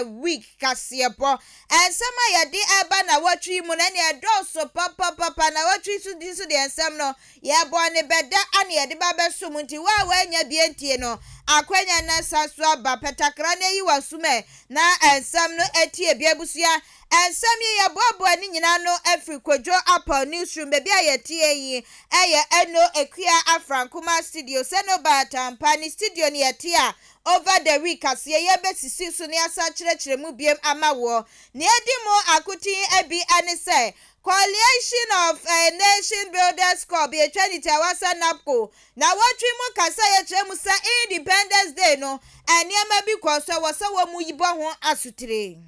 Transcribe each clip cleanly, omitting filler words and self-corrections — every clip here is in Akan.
week Kasiebo ensema yedi eba na watwi mu na ne edoso papa na watwi su di su de ensem no ye bo ne beda ane yedi ba beso mu nti wa anya bientie no akwanya na saso aba petakra na yi wasume na ensem no etie biabusua ensem ye bobo ani nyina no afrikwadwo apple newsroom bebi ayetie yi eye eno ekua afrankuma studio senoba tampani studio ni yetia over the week asiye yebesisi so ne asa kyerɛkyerɛ mu biem amawo ne edimo akuti ebi anise coalition of nation builders club ye twenty wasa napco na watwi mu kasa ye kyerɛ mu sa independence day no aniema bi kɔso wasa wo mu yibo ho asutire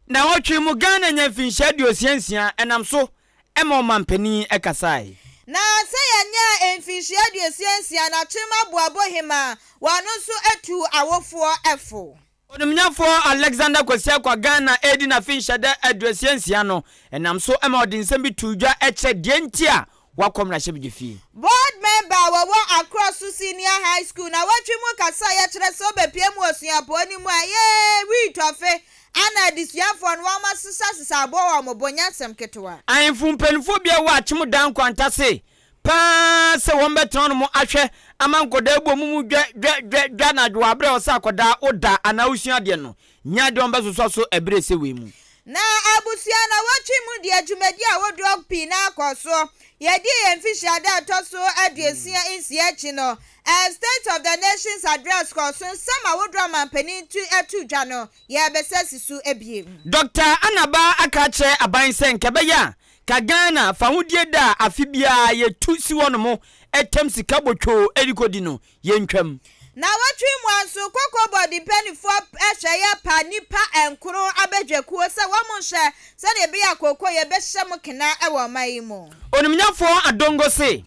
na watwi mu Ghana nya finhya diosiansia enam so ema mampani ekasai na se yanya emfinhia diosiansia na chima boabo hima wano so etu awofoɔ efo onumnyafo Alexander Kosiak kwa Ghana edi na finhya da aduosiansia no enam so ema odinsem bi tudwa ekyɛ de ntia wakom na hyebgifi board member wawo across senior high school na watwi mu kasa ya kyerɛ so bepie mu osuapo ni mu aye wi tofe ana disuafo no wama sisa abo wa mobonya semketewa ainfu mpenfo bia wa achim dan kwanta se pa se won beton no mo ahwe amankoda egbo mu dwa na dwa abre o sa akoda oda ana usua de no nya de on besoso so ebre se we mu na abusia na watwi mu de adwumadi a wodrop pi na akoso yedi emfihia da toso aduesia insi achi no State of the Nation's address koso sama wodro mampani tu etu dwa no ye besesi su ebiem Dr. Anaba akache abansen kebeya ka Ghana fa hudie da afibia ye tu si wono mo etem sika botwo erikodi no ye ntwam na watwi mu anso kokko body penny for ehye pa nipa enkoro abedwakuo se wo mo hye se ne be yakoko ye behye mo kena ewo mai mu onimnyafo adongo se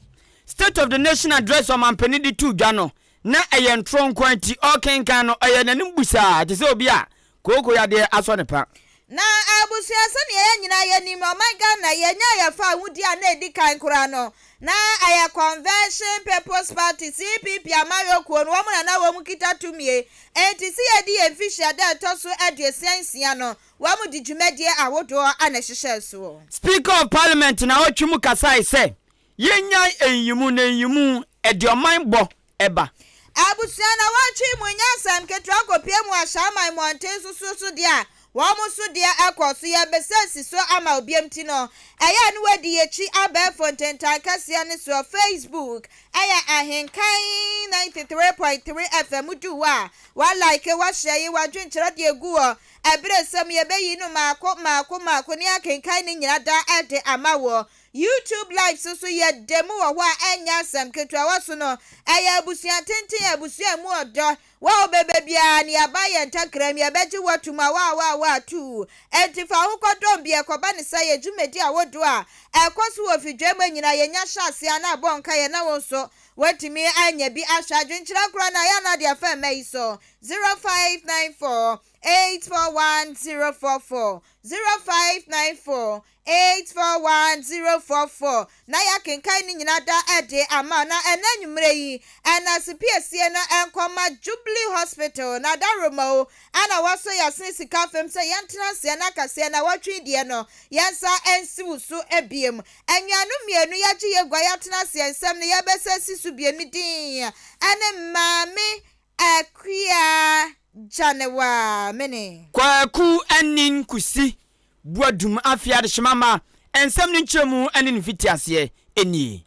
State of the Nation address on mampani di tu dwa no na eye ntron kwanti Ahenkan no eye nanim busa te se obi a koko ya de aso ne pa na abusia se ne ye nyina ye nim o my Ghana ye nya ye fa hudi a na edi kan kora no na aya Convention People's Party CPP amayo kuo no wo na wo mu kita tumie enti si ye di efishia da toso aduesiansia no wo mu di dwumadie awodo ana hyehye so Speaker of Parliament na otwum kasai se yenya enyimu na enyimu edioman bo eba abusia na watwi mu nyasam ketra kopie mu ahyaman monten susu dia wo mu so dia akoso ya besesi so ama obiemti no eya no wadi yechi aba fontentan kasia ne so Facebook eya Ahenkan 93.3 FM duwa wa like wa share wa dwenkyere de eguo ebere sam ye beyi no maako ne Ahenkan ne nyina da ede amawo YouTube live so ye demo wa enya sam ketwa waso no eya abusia tenten abusia mu odo wa obebe bia ne abaye ntakram ye beji watuma wa tu entifa hokodom bia koba ne say adwumedi awodo a ekoso wo fidwema nyina ye nya hyase ana bonka ye na wonso watimi anya bi ahwa dwenkyira kura na ya na de afa mai so 0594 841044 0594 841044 na ya Ahenkan ni nyina da ede ama na enanwumre yi anasipiesie na enkoma Jubilee Hospital na daromo ana waso ya sika fem se yentena se na kase na watwi die no yensa ensiwu so ebiem anwanu mienu ya gye yegwa yatena se ensem ne yebesesi su biemi din ane mame akua Janewa mene kwaku anin kusi buadum afia de shimama ensem ni nchemu anin fitiase eni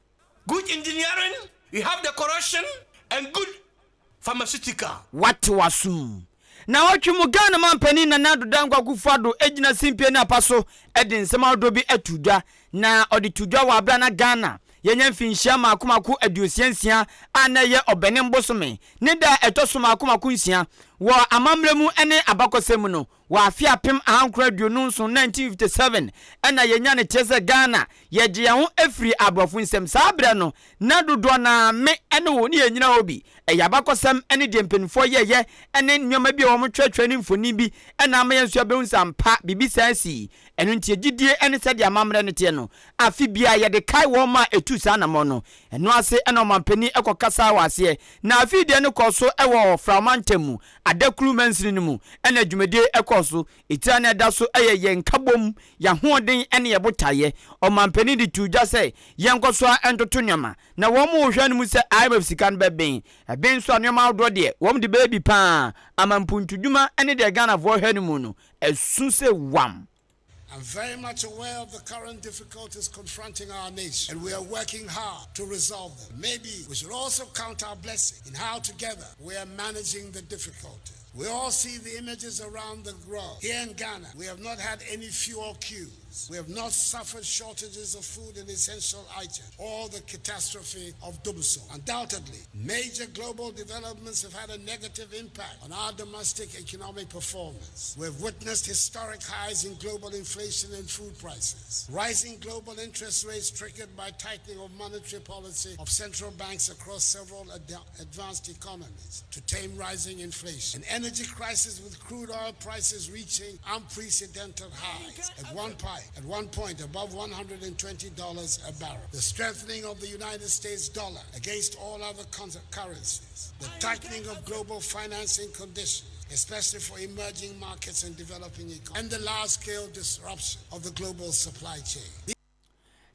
good engineering, we have the corruption and good pharmaceutical. What wasum na watwumu Ghana mampani na nado dangwa kufado ejina simpie na paso edin sema odobi etudwa na oditudwa wa abra na Ghana yenya finhia makomaku aduosiansia ana ye obene mbosome ne da etosoma makomaku nsia wo amamremu ene abakosem no wa afia pem ahankura aduonu nso 1957 ena yenya ne tese Ghana yeje ya ho afiri abrofo nsem sabre no na dodo na me ene wo ne yenyina obi eyabakosem ene de mpenfo yeye ene nyoma bi wo mo twetwe ne mfoni bi ena amayensu abehunsampa bibi sansi eno ntie gidie ene sede amamre ne tie no afi bia ye de kai wo ma etu sa na mo no eno ase ena omampani ekokasa wase na afi de ne koso ewo framantem adakuru mansini no mu ena dwumade ekoso etira na da so eye nkabom ya hoden ene ye botaye omampani di tuja se yenkoso entoto nyama na wo mu hwa no mu se IMF sika no beben eben so anoma odo de wo de baby pa amampuntudwuma ene de Ghana vo hwa no mu no esu se wam. I'm very much aware of the current difficulties confronting our nation, and we are working hard to resolve them. Maybe we should also count our blessing in how together we are managing the difficulties. We all see the images around the world. Here in Ghana, we have not had any fuel queues. We have not suffered shortages of food and essential items, or the catastrophe of Dubuso. Undoubtedly, major global developments have had a negative impact on our domestic economic performance. We have witnessed historic highs in global inflation and food prices, rising global interest rates triggered by tightening of monetary policy of central banks across several advanced economies to tame rising inflation, an energy crisis with crude oil prices reaching unprecedented highs at one point above $120 a barrel, the strengthening of the United States dollar against all other currencies, the tightening of global financing conditions, especially for emerging markets and developing economies, and the large-scale disruption of the global supply chain.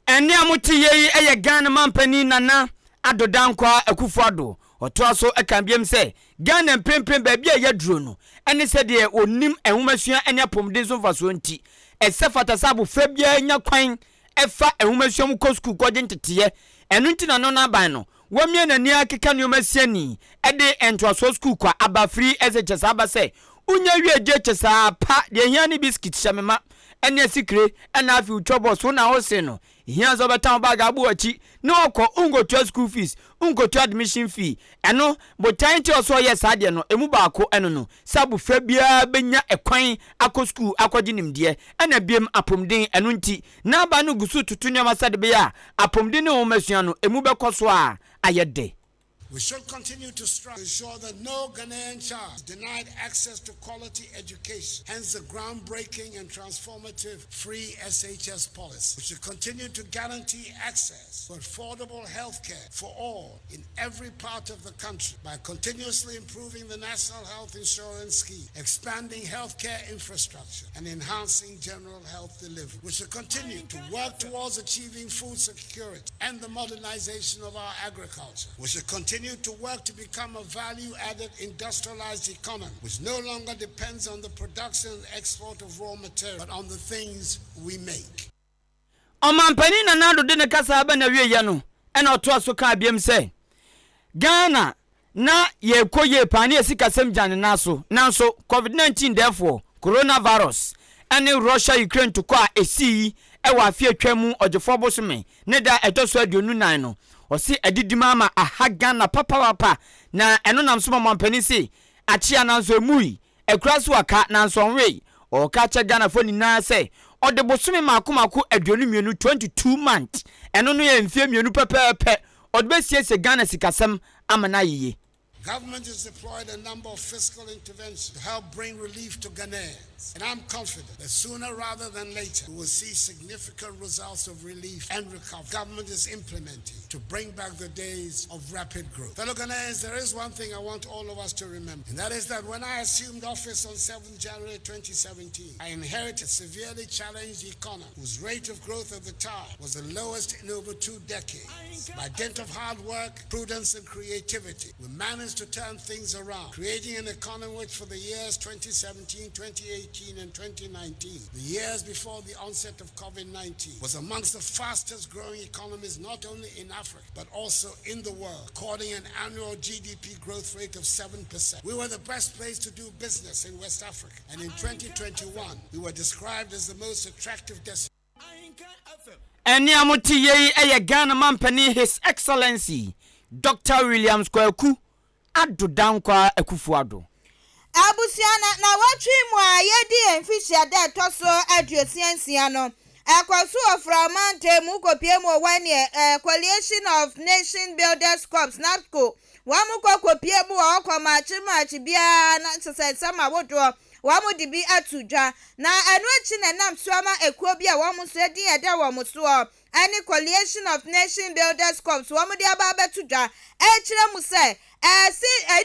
Eni amuti ye eye Ghana mampani nana adodankwa Akufo-Addo otoaso ekambiem se Ghana mpempem baabi a yaduro no ene se de onim enhumasua ene apomden so faso nti esefata sabu fabia nya kwan efa enhumasua mu kosku kogye ntete enu nti na no na ban no wamie nani akeka no masiani ede entoaso school kwa aba free SHS aba se unya wie je chesa pa de hia ni biscuit shamema ene sikre ena afi utwobo so na ho se no hia zo beta bag abu achi no okọ ungo school fees ungo admission fee eno botan ti oso yes ade no emu baako eno no sabu fa bia benya ekwan akọ school akọgi nimde ena biem apomden eno nti na ba no gusu tutu nyama sade be ya apomden ne o masua no emu bekoso a ayede. We should continue to strive to ensure that no Ghanaian child is denied access to quality education, hence the groundbreaking and transformative free SHS policy. We should continue to guarantee access to affordable health care for all in every part of the country by continuously improving the National Health Insurance Scheme, expanding healthcare infrastructure, and enhancing general health delivery. We should continue to work towards achieving food security and the modernization of our agriculture. We should continue to work to become a value-added industrialized economy which no longer depends on the production and export of raw material but on the things we make. Omampani na nado de ne kasa aba na wie ya no ena oto so ka biem se Ghana na ye koye pani esikasem jane naso nanso COVID-19 therefore coronavirus ene Russia Ukraine to kwa esi ewa afie twam ogefo bosome ne da etoso aduonu nan no osi adidima ama aha Ghana papa na eno nam so mampani se achia nanso emui ekuraso aka nanso onwe o ka che Ghana fo nyina se ode bosome makomako aduonu mienu 22 months eno no ye mfie mienu pepepe ode besiesie Ghana sikasem amana yiye. Government has deployed a number of fiscal interventions to help bring relief to Ghanaians. And I'm confident that sooner rather than later, we will see significant results of relief and recovery. Government is implementing to bring back the days of rapid growth. Fellow Ghanaians, there is one thing I want all of us to remember, and that is that when I assumed office on 7th January 2017, I inherited a severely challenged economy whose rate of growth at the time was the lowest in over 2 decades. By dint of hard work, prudence, and creativity, we managed to turn things around, creating an economy which for the years 2017, 2018, and 2019, the years before the onset of COVID-19, was amongst the fastest growing economies not only in Africa, but also in the world, recording an annual GDP growth rate of 7%. We were the best place to do business in West Africa, and in 2021, we were described as the most attractive destination. Eni amuti ye eye Ghana mampani His Excellency Dr. Williams Kwaku adodankwa Akufo-Addo. Abusiana na watwi mu a yedi enfisia da toso aduosiansia no ekwaso from mante mu kopie mu wane coalition of nation builders corps NABCO wa mu kopie mu o kwa machi bia na sesema wodo wɔn de bi ato dwa na ɛno akyi na nam so ama ekuo bi a wɔn nso edi ɛda wɔn so ɛne coalition of nation builders corps wɔn de aba abɛto dwa ɛkyerɛ mu sɛ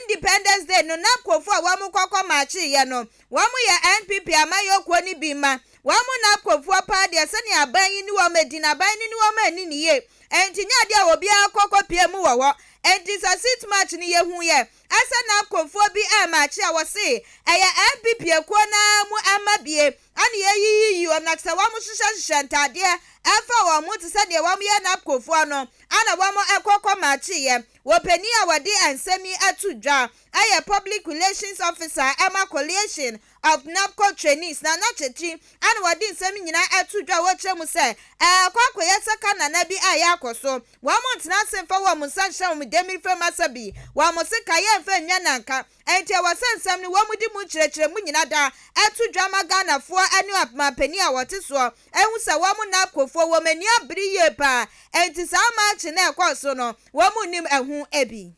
independence day no na kofo a wɔn kɔkɔ maakye yɛ no wɔn yɛ npp amayɔkuo ni bi ma wɔn na kofo paa deɛ sɛnea aban yi ni wɔn edi na aban ni wɔn ani ni yie ɛnti nya deɛ obi akɔkɔ pie mu wɔ hɔ ɛnti sɛ sit match ni yɛ hu yɛ asa na kofo bi maakye a wɔse ɛyɛ npp ekuo na mu ama bie ani yɛyiyi wɔn na sɛ wɔn hyehyɛ ntaadeɛ ɛfa wɔn mu te sɛ deɛ wɔn yɛ na kofo no ana wɔn ɛkɔkɔ maakye yɛ wɔpani a wɔde nsɛm yi ato dwa ɛyɛ public relations officer ɛma coalition of NAPCO trainees na n'akyekyi ana wɔde nsɛm nyinaa ato dwa wɔkyerɛ mu sɛ ɛkɔkɔyɛ sɛka nana bi a yɛakɔ so wɔn ntena ase mfa wɔn nsa nhyɛ wɔn dɛm fam asa bi wɔn se ka yɛ mfa nya nanka ɛnti wɔsɛ nsɛm no wɔn di mu kyerɛkyerɛ mu nyinaa da ɛto dwa ma Ghanafoɔ ɛne apapani a wɔte soɔ ɛhu sɛ wɔn NAPCOfoɔ wɔn ani abere yie paa ɛnti saa maakye na ɛkɔ so no wɔn nim ɛho ebi.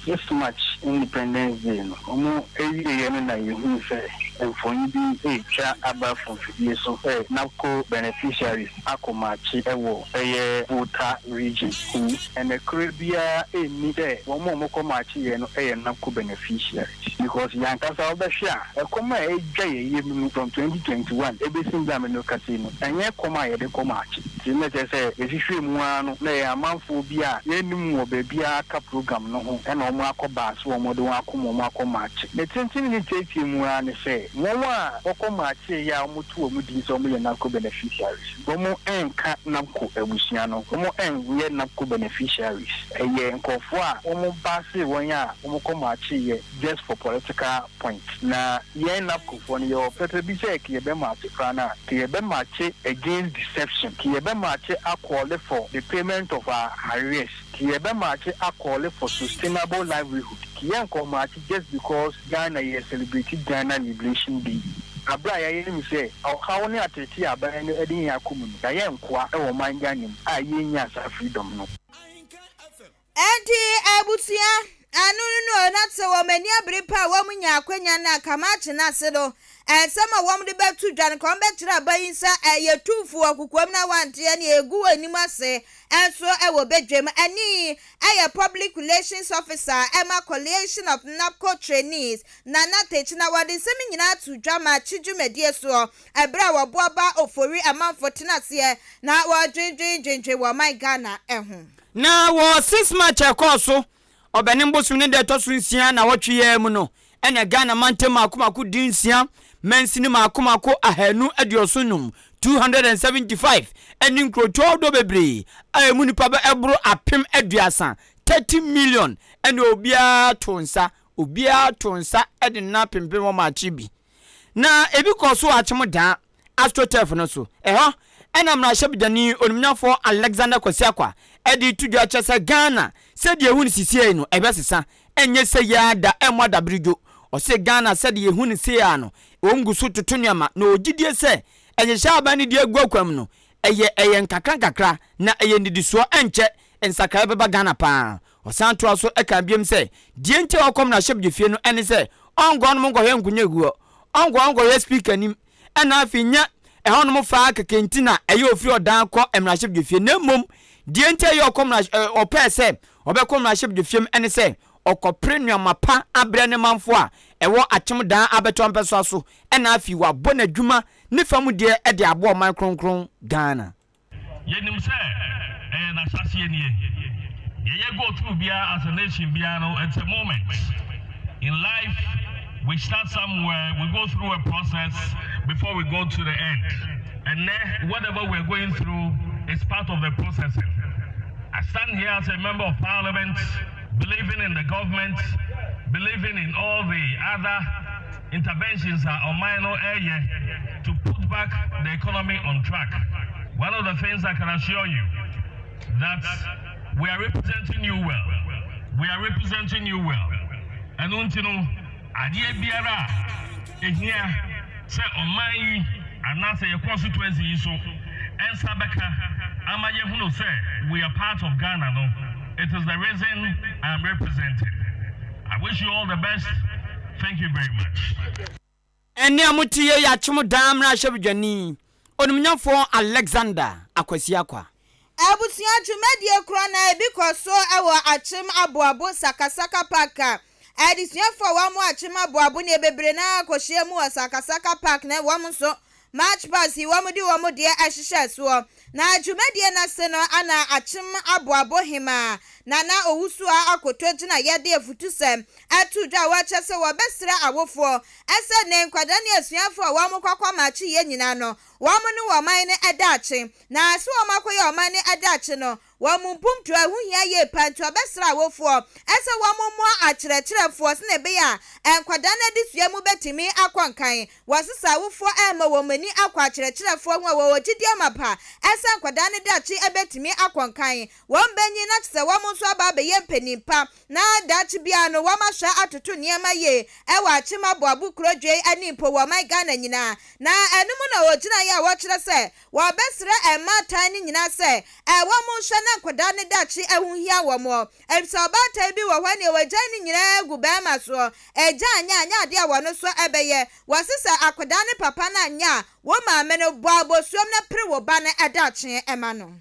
This much Independence Day no omo eyi ye no na yehu se enfoni bi etwa aba from fidie so NAPCO beneficiaries akomachi ewo eye Volta region and the Caribbean eni de omo komachi ye no NAPCO beneficiaries because yankasa obehwa ekoma edwa ye mu from 2021 ebesim da me no casino enye koma ye de komachi tinne se ehihwe mu ano na ye amanfo bi a yenim wo ba bia aka program no ho na omo akoba so omo de wakomo omo akomachi ne tintin ni tete mu ani se Mwa okomachi ya omutu omudi so omo ye NAPCO beneficiaries omo enka NAPCO ebusiano omo enye NAPCO beneficiaries eye nkofo a omo base won ya omo komachi ye just for political point na ye NAPCO for your pepe bi se ke be ma afra na ke be machi against deception ke be machi call for the payment of our arrears ke be machi call for sustainable livelihood just because Ghana is celebrating Ghana Liberation Day. Abra ya yemi say how ne atete aban no edin yakomu da ye nkoa e wo man Ghana a ye nya sa freedom no. Enti abutia anu no na tse wo mani abere pa wo munya akwanya na kamache na se do sama wo mde betu dwan ko bekyira aban sa ye tufu akukwam na wante ne egu anim ase enso e wo bedwem ani aye public relations officer ema coalition of NAPCO trainees na natechi na wade semi nyina tu dwa ma chidwumedie so ebra wo boaba ofori amanfo tenase na wo dwendwendwe wo my Ghana ehu na wo 6 match ekoso obenim bosum ne de to so nsia na wotwe mu no ene Ghana mantem akomako dinsia mensini makomako ahanu adiosunum 275 eni nkrocho do bebre ayemu nipa ba ebro apem aduasa 30 million ene obia tonsa ede na pempem wo maachi bi na ebi koso achim dan astrotef no so eho ena mra hyebdani onimnyafo Alexander Kosiakwa edi tudwa chese Ghana se de ehun sisie no ebesesa enye se ya da emwada brigo ose Ghana se de ehun sie ano ongusu tutunyama na ogidie se enye shaba ni die gwakwam no eye nkakra na eye ndidiso enche ensaka beba Ghana pa osanto aso eka biem se die nche wakom na hyebje fie no ene se ongo no ngo hwe nkunye guo ongo ye speaker nim ena afinya ehon mo fa kekentina eye ofri odan ko emraship de fie na mom die nte ye okom na opese obekom na ship de fie ene se okopre nuama pa abre ne manfo a ewo akyem dan abeto mpeso aso ena afi wa bona dwuma ne fam de e de abo man kronkron Ghana yenim se na sase enie ye go through bia as a nation bia no it's a moment in life. We start somewhere, we go through a process before we go to the end. And then whatever we're going through is part of the process. I stand here as a member of parliament, believing in the government, believing in all the other interventions on minor area to put back the economy on track. One of the things I can assure you, that we are representing you well. We are representing you well. And adie biara ehia se oman anase your constituency so ensa beka amaye hunu say we are part of Ghana no. It is the reason I am representing. I wish you all the best. Thank you very much. ene amutie ya chimo dam na hwebdwani onumnyafo Alexander Akwasiakwa abusia dwumadie kro na ebi koso ewo achim aboabo sakasaka park adisuafo wa mu achim aboabo ne bebre na akohye mu sakasaka park na wo mu so match pass wo mu di wo mu de ahyehyɛ so na dwumadie na se no ana achim aboabo hima nana owusu akoto gina yede afutusem atu dwa wa kyese wo besra awofo ese ne nkwada ne asuafo wo mu kwakwa machi ye nyina no wo mu ne wo man ne edache na ase wo makoye wo man ne edache no wo mu pumtu ahuhia ye pantu besra awofo ese wo mu mo akyerɛkyerɛfo se ne be ya enkwada na disua mu betimi akwankan wo sesa awofo ema wo mani akwa akyerɛkyerɛfo ho wo wogidie mapa ese enkwada ne dachi ebetimi akwankan wo mbenyi na kyese wo mu so aba be ye mpenipa na dachi bia no wo mahwa atoto niema ye ewa achima boabu krodwe animpo wo man Ghana nyina na enum na wogina ye wo kyerɛ se wo besre ematan ni nyina se wo mu hwe na nkoda ne dachi ehunhia wo mo ebisa obata bi wo hwane wagya ni nyina gu ba ma so eja anya ade a wo no so ebeye wasisa akoda ne papa na anya wo ma me no boabo suom na pre wo ba ne edachi ema no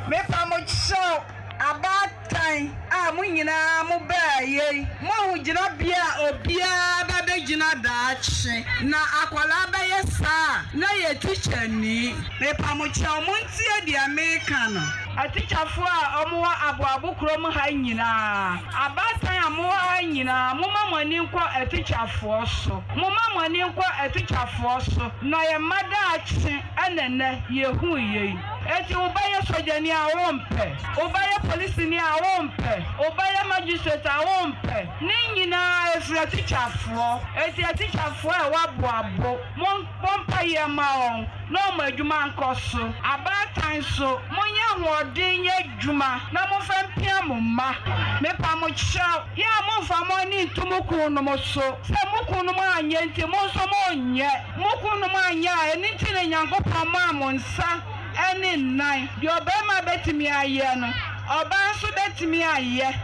me pa mo show abatan munyina mu baye mo hugina bia obia ba be gina daache na akwala ba yesa na ye teacher ni me pa mo cha mo ntie di American a teacher fo a omo aboabo krom ha nyina abatan amo ha nyina mo mamani nko a teacher fo so mo mamani nko a teacher fo so na ye madaache anene ye hu ye eti ubaye sojani a wompe ubaye police ni a wompe ubaye magistrate a wompe ni nyina efra teacher fo eti teacher fo e wa boabo mon pompa ye ma on no ma adwuma nkoso abatan so monya hodin ye dwuma na mo fampia mo ma me pa mo chaw ya mo fa mo ni ntumuku no mo so se muku no ma anye nti mo so mo nye muku no ma anya eni ti ne nyankopon ma mo nsa eni nine di obema betimi aye no oba nso betimi aye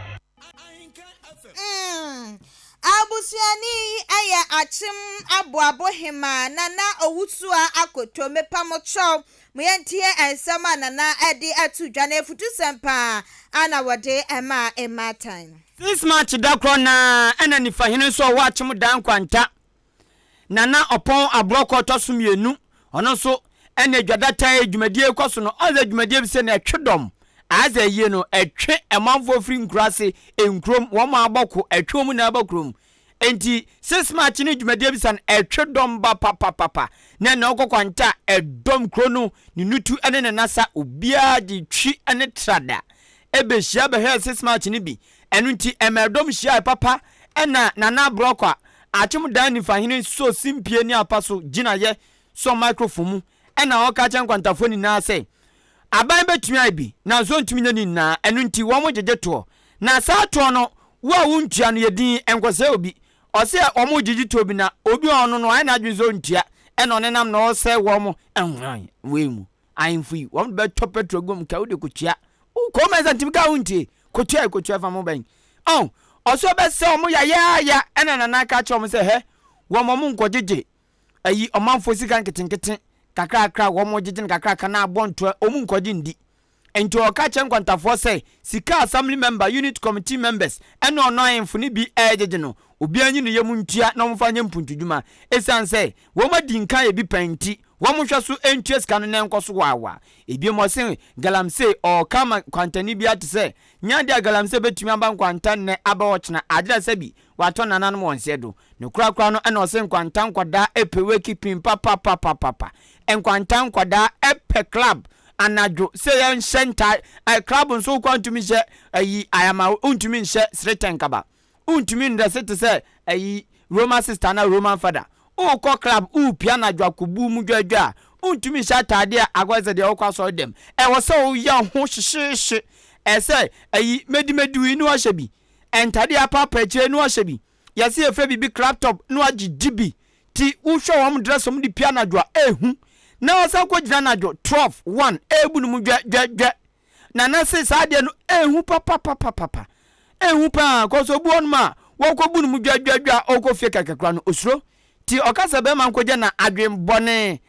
abusuani aya achim aboabo hima nana owusua akoto mepamocho muyentie ensama nana edi atudwa na efutu sempa ana wode ematan this match dakro na ena ni fahene so wa achim dan kwanta nana opon abroko toso mienu ono so ene dwadata edwumadie koso no oza dwumadie bi se na etwedom aza yie no etwe emanfo free nkurase enkrom wo ma aboko etwom na abokrom enti six match ni dwumadie bi san etwedom ba papa na okokwanta edom krono ni nutu ene ne nasa obia di twi ene trada ebe hia be he six match ni bi enu nti emedom hia papa ena nana brokwa achim dan ni fahine so simpie ni apaso gina ye so microphone ena oka chan kwantafoni na say aban betumi aibi na zo ntumi nyani na enu nti wo mo jejeto na sa to no wo wuntua no yedin enkwose obi ose o mo jejeto obi na obi ono no ai na adwinzo ntua ena onenam na o se wo mo enwan wemu ainfui wo be topetro gom ka wo de kutua ko meza ntimi ka wuntie kutua fa mo ban oso be se o mo ya ena na ka cha o mo se he wo mo nkojeje ayi omanfo sika nketenketen kakra wo mo jijin kakra na abonto omu nkoji ndi ento okache nkwantafo say sika assembly member unit committee members eno ono enfuni bi ejeje no obi anyi no yemu ntua na omfanye mpuntuduma esan say wo madinka e bi panti wo mo hweso entua sika no na enkoso wawa ebi mo se galamse o kama kwantani bi atse nyade galamse betumi aba nkwanta ne aba wochena adira sabi wato nana no wonsedo ne kura no ena ose nkwanta nkwada epewe kipin papa enkwanta nkwada epe club anadwo se yen shenta club nso kwantumi hye ayi ayama untumi nhye sretenkaba untumi ndasete se ayi Roman sister na Roman father o ko club u piano dwakubu mu dwadwa untumi hye atade agwaze de okwaso dem wo se o ya ho hyehye ese ayi medimedu inu ahyebi entade apapa kire nu ahyebi yase efe bibi crop top nu agigibi ti uhwe wom dress om di piano dwa ehu na wasa ko gina na dwo 12 ebu nu mu dwa na se saade no ehu papa ehu pa ko so bu onma wo ko bu nu mu dwa okofie kakakra no osuro ti okasa be man koja na adwembone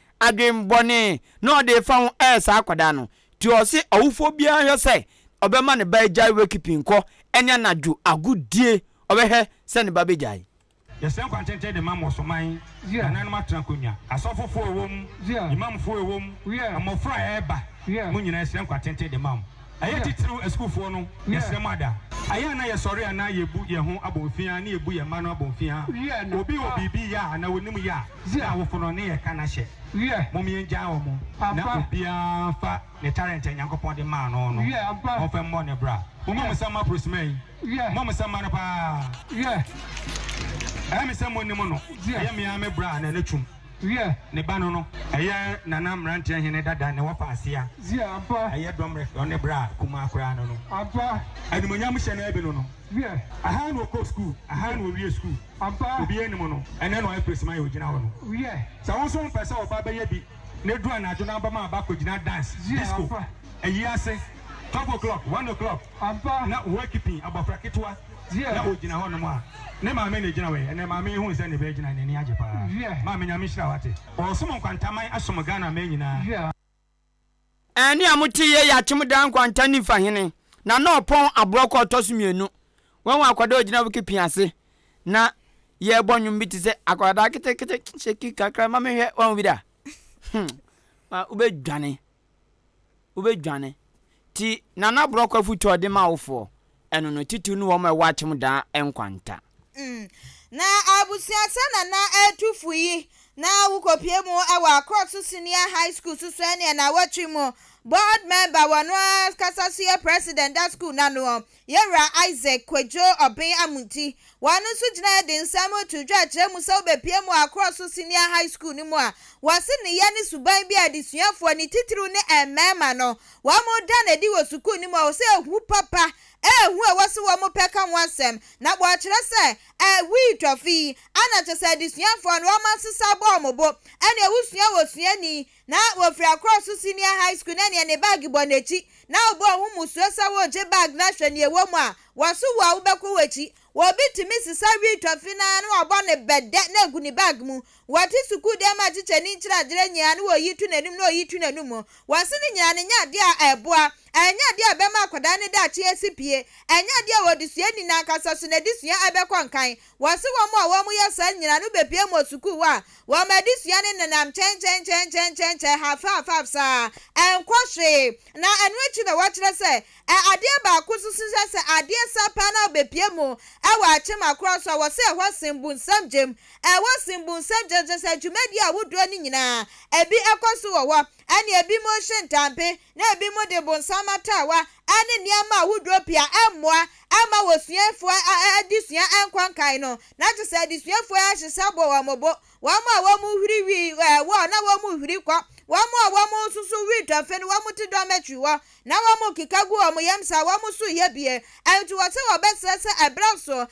no de fa ho sa akwada no ti o se awufo bia hwe se obema ne ba jai wekipin ko enya nadwo agudie obehe se ne ba be jai yesen kwantente de mam osoman na ma trankonya asofofo ewom imamfo ewom amofra eba mu nyina yesen kwantente de mam aye titru eskuufo no yesen mada aye na ye sori ana yebu ye ho abonfia na yebu ye ma no abonfia obi obibi ya na wonim ya na wofo no ne ye kana hye momi enja wo mo na obi afa ne talent nyankopon de ma no no o fe mo ne bra o mo sama prosmai mo sama na pa I'm someone no. I am a bra and a chum. Ne bano no. I am Nana Rantia Heneda than the Wapasia. I had Domre on the bra, Kuma Crano. And Munyamushan Ebeno. A hand will go school, a hand will be a school. To be any mono, and then I press my original. So also person of Baba Yabi, Nedran, I don't know about my back with not dance. Disco. A year say 12 o'clock, 1 o'clock. Not working about Frakitua. Na ojina ho no ma ne ma me ne gina we ne ma me hu se ne be gina ne ni age pa ma me nyame hira wate o so mon kwantaman asom Ghana me nyina ani amuti ye ya chim dan kwanta ni fa hene na na opon abroko tosumienu wan akwada ojina buki piase na ye bonyum biti se akwada kete sheki kakra ma me hwe wan bida ma ube dwane ti na na abroko futo de ma wofo eno no titu no wo ma wachim da enkwanta na abusia sana na etufu yi na wukopie mu awa across senior high school susu ene na wachimu board member wano kasasiye president that school na no yera Isaac Kwejo Obin Amunti wano su gina de nsamo to dwachire mu se obepie mu across senior high school ni mu a wase ne ya ni suban bi adisuafo ni titiru ne emema no wa mo da na di wo school ni mu o se hu papa hu e wase wo mo peka wansem na bo akire se we tofi ana che se adisuafo no ma sisa bo mo bo ene ewusua wo suani na wo free across senior high school na ne bag bo nechi na obo hu musuasa wo je bag na hwe ne ewo mu a wasu wa ubekwo wechi wo bitimi sisa wi tofi na no obo ne bede na gu ni bag mu wati suku de ma chiche ni nchira dire nya na wo yitu nanum na oyitu nanum wase ni nya ne nya de a eboa enya de abema akwada ne da chi esipie enya de wodisua ni na kasa so na disua abekọ nkan wase wo mu a wo mu yesa nyina no bepie mo suku wa wo ma disua ne nanam chen half sa enkwhwe na enu echi na wachire se ade ba kususu se ade sapa na bepie mo ewa achema cross wo se ho simbu nsam jem wo nsam jem se dwumadi a wodo ni nyina ebi ekoso wo ani ebi mo hyentampe na ebi mo de bonsamatawa ani niama wodo pia emmoa ama wosuafo adisua enkwankan no na to se adisuafo ahyesabo wa mobo wa mu hwiri wo na wo mu hwiri kwa wa mu susu wi tofe no wa mu ti do metwi wo na wa mu kikagu o mu yemsa wa mu su yebie antu wo se wo besese ebraso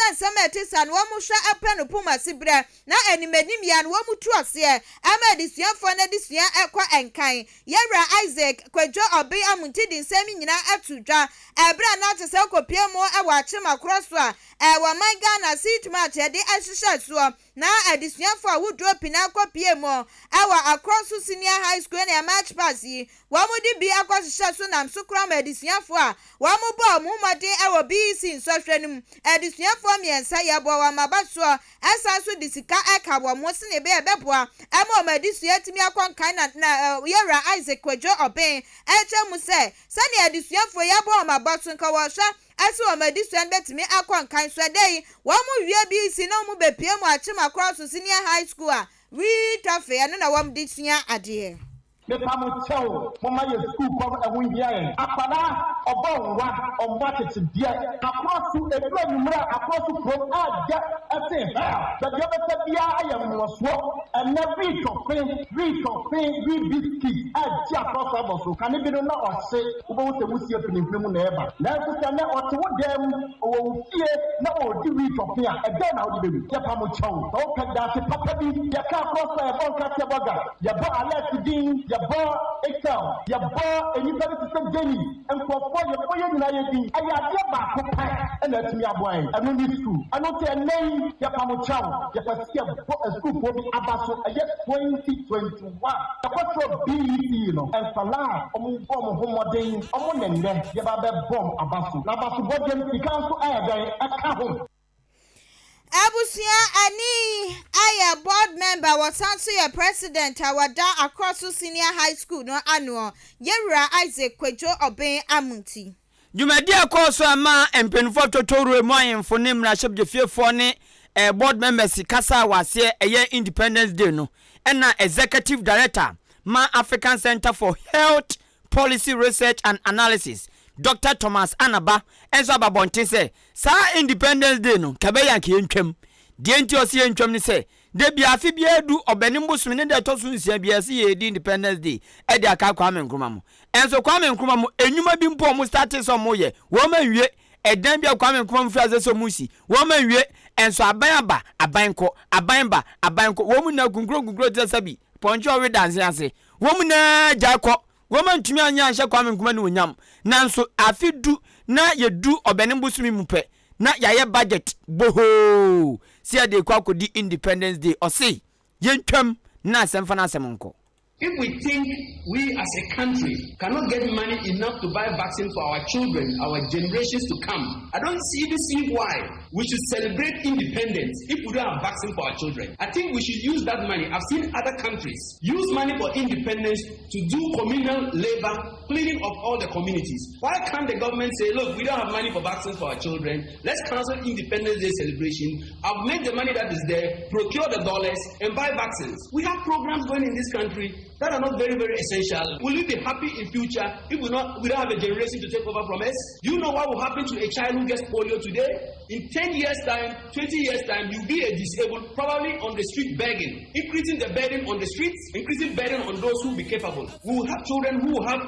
ensem etisa no wa mu hwa apenu puma sibre na animenim ya no wa mu tu ase ama adisuafo na disua ekwa enkan yewra Isaac Kwejo Obin Amunti din semi nyina atudwa ebra na to se kopie mu ewa chema kroso a wa man Ghana sit match de ahihye so na adisuafo a wodo pina kopie mu ewa across senior high school na match pass yi wa mu di bi akosihye so nam so kra ma adisuafo a wa mu bo mu made ewa BC nsohwenim adisuafo miensa ye bo wa mabaso esa so disika eka bo mu se ne be ebeboa ema o madisua timi akonkan na yera Isaac Kwejo Obin eche mu se sani adisuafo ye bo mabaso nka wo hwa aso o madisua betimi akonkan so dei wa mu wie BC na mu bepie mu achema cross senior high school a we tofe anu na wam disua ade me pamuchao mama ye school ko ehundia yen apada obonwa omwatete dia akrosu edu anumra akrosu pro aja ese da dia beta bia ayemwoso anabi tofin we biscuit aja akrosu aboso kan bi no na ose ubo se musie pinimpimu na eba na kusa na ote wodem owo fie na odi we tofin a eda na odi bebi ya pamuchao to ka da se papa bi ya ka akrosu e bon ka te boga ya ba alert din yɛbɔ Excel, yɛbɔ enipa bi te sɛ Jenny, nkɔfɔ yɛbɔ yɛ nyinaa yɛ din. Ɛyɛ adeɛ baako pɛ ɛna atumi aboa yɛn. Ɛno ne school. Ɛno nti ɛnɛ yi yɛpamokyɛw yɛpɛ sɛ yɛbɔ schoolfoɔ bi aba so ɛyɛ 2021. Yɛkɔtɔ BEC no ɛnfala a ɔmo ho mmɔden ɔmo nɛnɛ yɛba bɛbɔm aba so. Na aba so bɔ deɛ sika nso ɛyɛ dɛn ɛka ho. Abusia ani aya board member wasanso ye president awada across senior high school no ano yewura Isaac Kwejo Oben Amunti. Jumadi akoso ama empenfo totoro emu ayemfo ne mraship jefiefo ne board members kasa wase eye Independence Day no na executive director Ma African Center for Health Policy Research and Analysis Dr. Thomas Anaba enso ababonte se sa Independence Day no kabeya ke ntwam de enti osi ntwam ni se de bia afi bia edu obenim bosum ne de to so nsia bia se ye di Independence Day e de aka Kwame Nkrumah mo enso Kwame Nkrumah mo enwuma bi mpo mo start so mo ye wo ma nwie edan bia Kwame Nkrumah mfi aze so mo si wo ma nwie enso aban aba aban ko wo mu na gungro de sabi ponjo we dance ase wo mu na jako woman tumi anya ahye Kwame Nkrumah ne onyam nanso afidu na yedu obenim busumi mupe na yaye budget boho sia de kwa kodi Independence Day o say yentwam na asemfa na asemonko. If we think we as a country cannot get money enough to buy vaccine for our children, our generations to come, I don't even see why we should celebrate independence if we don't have vaccine for our children. I think we should use that money. I've seen other countries use money for independence to do communal labor, cleaning of all the communities. Why can't the government say, look, we don't have money for vaccines for our children, let's cancel Independence Day celebration, I'll make the money that is there, procure the dollars, and buy vaccines. We have programs going in this country that are not very, very essential. Will we be happy in future if we don't have a generation to take over from us? You know what will happen to a child who gets polio today? In 10 years' time, 20 years' time, you'll be a disabled, probably on the street begging, increasing the burden on the streets, increasing burden on those who will be capable. We will have children who will have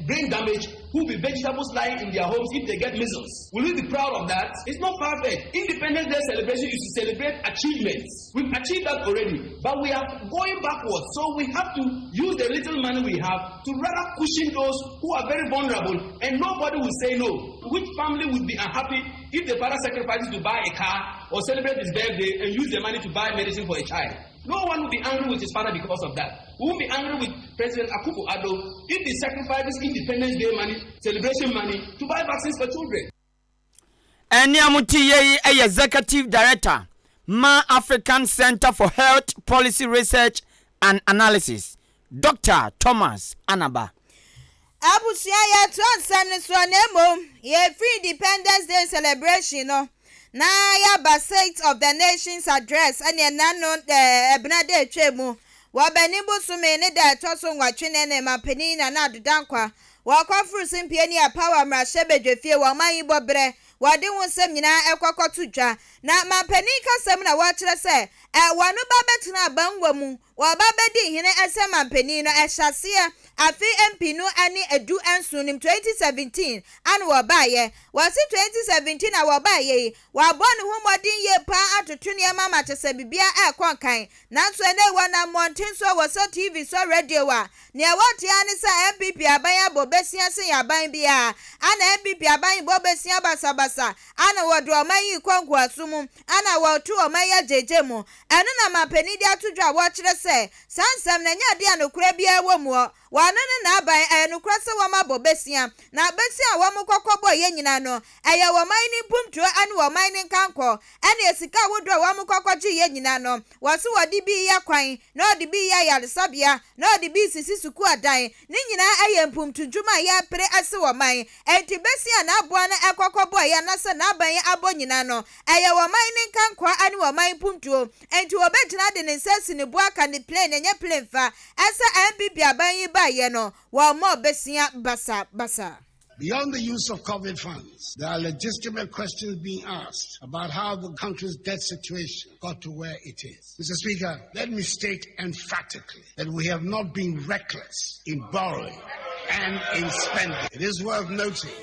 brain damage, who will be vegetables lying in their homes if they get measles. Will we be proud of that? It's not far-fetched. Independence Day celebration is to celebrate achievements. We've achieved that already, but we are going backwards. So we have to use the little money we have to rather cushion those who are very vulnerable, and nobody will say no. Which family would be unhappy if the father sacrifices to buy a car or celebrate his birthday and use the money to buy medicine for a child? No one will be angry with his father because of that. We won't be angry with President Akufo-Addo if he sacrifices Independence Day money, celebration money, to buy vaccines for children. Eniamuti Executive Director, Ma African Center for Health Policy Research and Analysis, Dr. Thomas Anaba. Abusia ya tuansam so anemo ye free Independence Day celebration no. Na ya ba State of the Nations address ane nano ebnade twemu wa bani busume ne da toso nwatwe ne mapeni na adudankwa wa kwafuru simpie ni power mrahye bedwefie wa man bobre wade wonsem nyina ekwakoto dwa na mapeni kasem na wa kire se wanu ba betena abanwa mu wa ba bedi hene ese mapeni no ehyase afi MP no ani edu ensunim 2017 an wo baaye wasi 2017 na wo baaye wa bonu humodin ye pa atoto ne mama tese bibia ekonkan nanso ene wana monten so wo so TV so radio wa ne wote ani sa MPP aban abobesia se yaban bia ana MPP aban bobesia basabasa ana wodo omayi kwangu asum ana wotu omaya jejemu enu na mapeni dia tudwa wo kire se sansam na nya dia no kura bia wo mu wanene na aban enukra se wama bobesia na besia wamu kokobo ye nyina no eye woman ni pumtro ane woman ni kanko ene esika wodro wamu kokoji ye nyina no waso wodi bi ya kwan na odi bi ya yalsabia na odi bi sisi suku adan ni nyina eye mpumtudwuma ya pre ase woman enti besia na aboa na ekokobo ye na se na aban abo nyina no eye woman ni kanko ane woman pumtro enti obetina de ne sesi ne boa ka ne plane enye plane fa ese MPP aban yi Beyond the use of COVID funds, there are legitimate questions being asked about how the country's debt situation got to where it is. Mr. Speaker, let me state emphatically that we have not been reckless in borrowing and in spending. It is worth noting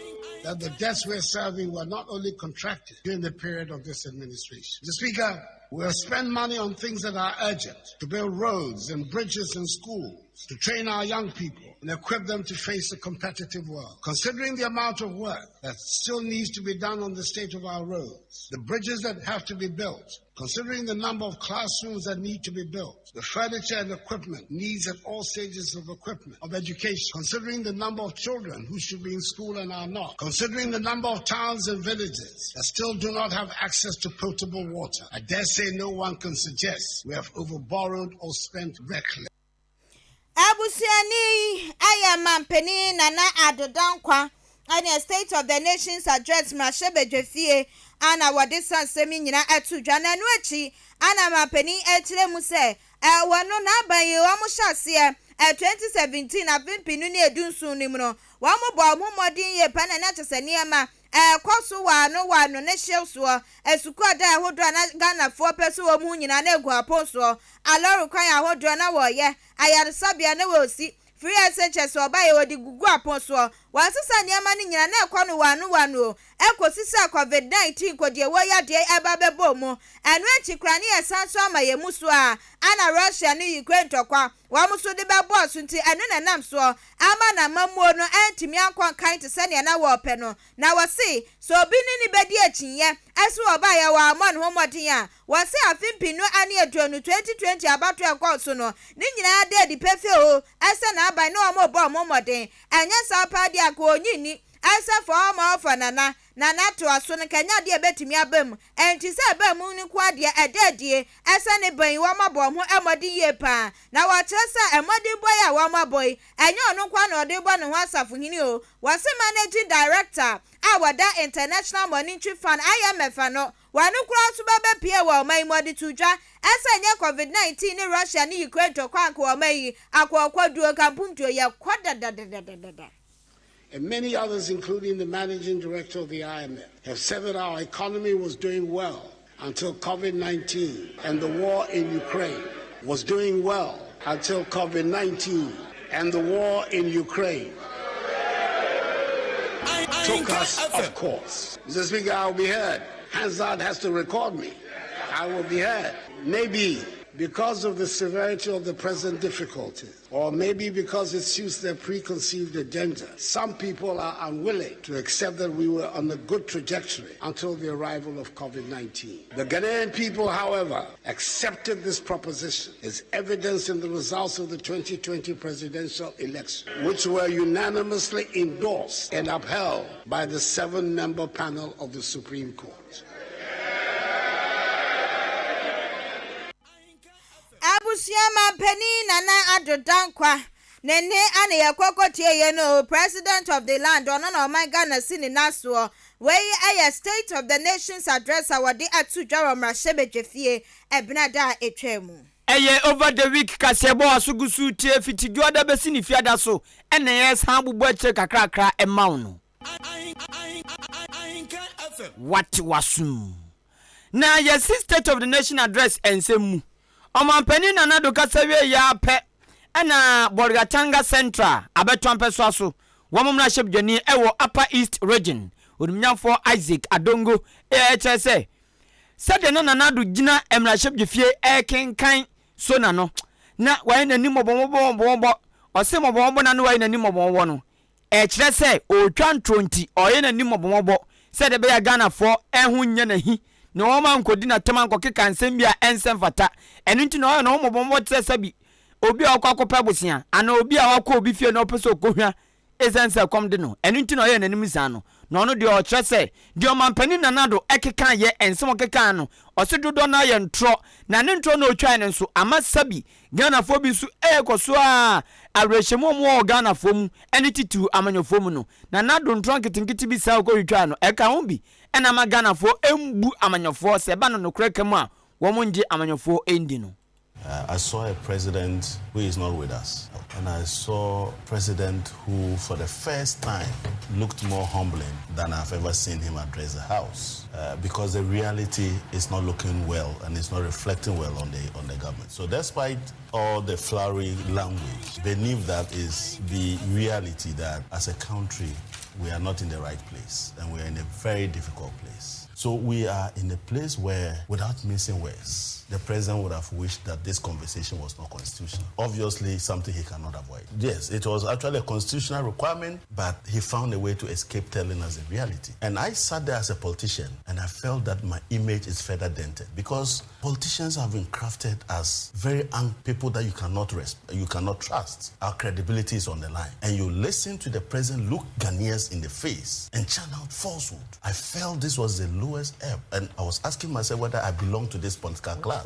that the debts we're serving were not only contracted during the period of this administration. Mr. Speaker, we'll spend money on things that are urgent, to build roads and bridges and schools, to train our young people and equip them to face the competitive world. Considering the amount of work that still needs to be done on the state of our roads, the bridges that have to be built, considering the number of classrooms that need to be built, the furniture and equipment needs at all stages of education, considering the number of children who should be in school and are not, considering the number of towns and villages that still do not have access to potable water, I dare say no one can suggest we have overborrowed or spent recklessly. Abusiani ayamampeni nana adodankwa and a State of the Nation's address Mashebe Jefie ana wadisa semi nyina etu dwana nuachi ana mampeni etire mu se wano na abaye wa mo hyase 2017 apimpinu ne edunsu nim no wa mo bo ahomodin ye pa na chesane ma kwaso wano ne hyeso esukwada ahodo na Ghana fo peso wo mu nyina na egu aponso aloru kwan ahodo na wo ye ayaresabia na wo si free SHS obaye wodi gugu aponso wasesa niama ni nyina na ekwa no wano ekosisa COVID-19 kodie wo ya de eba bebo mu enu echikrani esanso amaye muso a ana Russia ni Ukraine tokwa wa muso de bebo so nti enu na nam so ama na mamuo no entimi ankon kan te se ne na wo pe no na wasi so obi ni bedi achinye esu obaye wa amon homodin a wasi afimpinu ani eduonu 2020 abato ekọ so no ni nyina de di pefe o ese na abai no omo bo momodin enya sa padi akonyini ese for omo for nana to aso no kanya de betimi abam enti se abam ni kwa de ededie ese ne ban wo mabo ho emodi ye pa na wa kyeresa emodi boy a wo maboy enya ono kwa na ode bo ne ho asafo hini o wase managing director awada International Monetary Fund IMF no wanu kura so bebe pie wo mai modi tudwa ese nye COVID-19 ni Russia ni Ukraine to kwa ko mai akwa duo kampunto ye kwada. And many others, including the managing director of the IMF, have said that our economy was doing well until COVID-19, and the war in Ukraine was doing well until COVID-19, and the war in Ukraine took us off course. Mr. Speaker, I will be heard. Hansard has to record me. I will be heard. Maybe because of the severity of the present difficulties, or maybe because it suits their preconceived agenda, some people are unwilling to accept that we were on a good trajectory until the arrival of COVID-19. The Ghanaian people, however, accepted this proposition as evidenced in the results of the 2020 presidential election, which were unanimously endorsed and upheld by the 7-member panel of the Supreme Court. Abusiama peni nana adodankwa nene ane yakokotie ye no president of the land ono na my Ghana sini naso we a State of the Nation's address awade atudwa Mrashebe Jefie ebnada etwemu over the week Kasiebo asugusu tie fitidwa da besi ni fiada so ene yes ha bubu ache kakrakra ema no what wasum na yes State of the Nation address ensemu Omampeni na nado kasawe ya pe ena Borgatanga Central abetompe so aso wamumna shebdwani ewo Upper East Region odumnyafo Isaac Adongo chese sade na nado gina emra shebdwefie Ahenkan so na no na waye nani mobombo ose mobombo na no waye nani mobombo no kire se otwa ntronti oye nani mobombo sade be ya Ghana fo ehu nya na hi no woma nkodi na tema nkokeka nsem bia ensem fata enu nti no no mobombo tresabi obi akwakopa bosia ana obi awakọ obi fie na opeso okohwa esense kom de no enu nti no ye nanim san no no no de o trese de o mampani nanado ekeka ye ensem okeka no osidodo na ye ntro na ne ntro na otwa ne nso amasabi Ghana fo bi su ekoso a arehemu mu Ghana fo mu eni titu amanyofo mu no na nado ntro nkitinkiti bi sa okotwa no eka ho bi ena ma Ghana fo embu amanyofo se ba no nokrekamu a wo munje amanyofo endi no. I saw a president who is not with us, and I saw a president who, for the first time, looked more humbling than I've ever seen him address the House, because the reality is not looking well and it's not reflecting well on the government. So despite all the flowery language, beneath that is the reality that as a country, we are not in the right place, and we are in a very difficult place. So we are in a place where, without missing words, the president would have wished that this conversation was not constitutional. Obviously, something he cannot avoid. Yes, it was actually a constitutional requirement, but he found a way to escape telling us the reality. And I sat there as a politician, and I felt that my image is further dented, because politicians have been crafted as very people that you cannot trust. Our credibility is on the line. And you listen to the president look Ghanaians in the face and channel falsehood. I felt this was the lowest ebb, and I was asking myself whether I belong to this political class.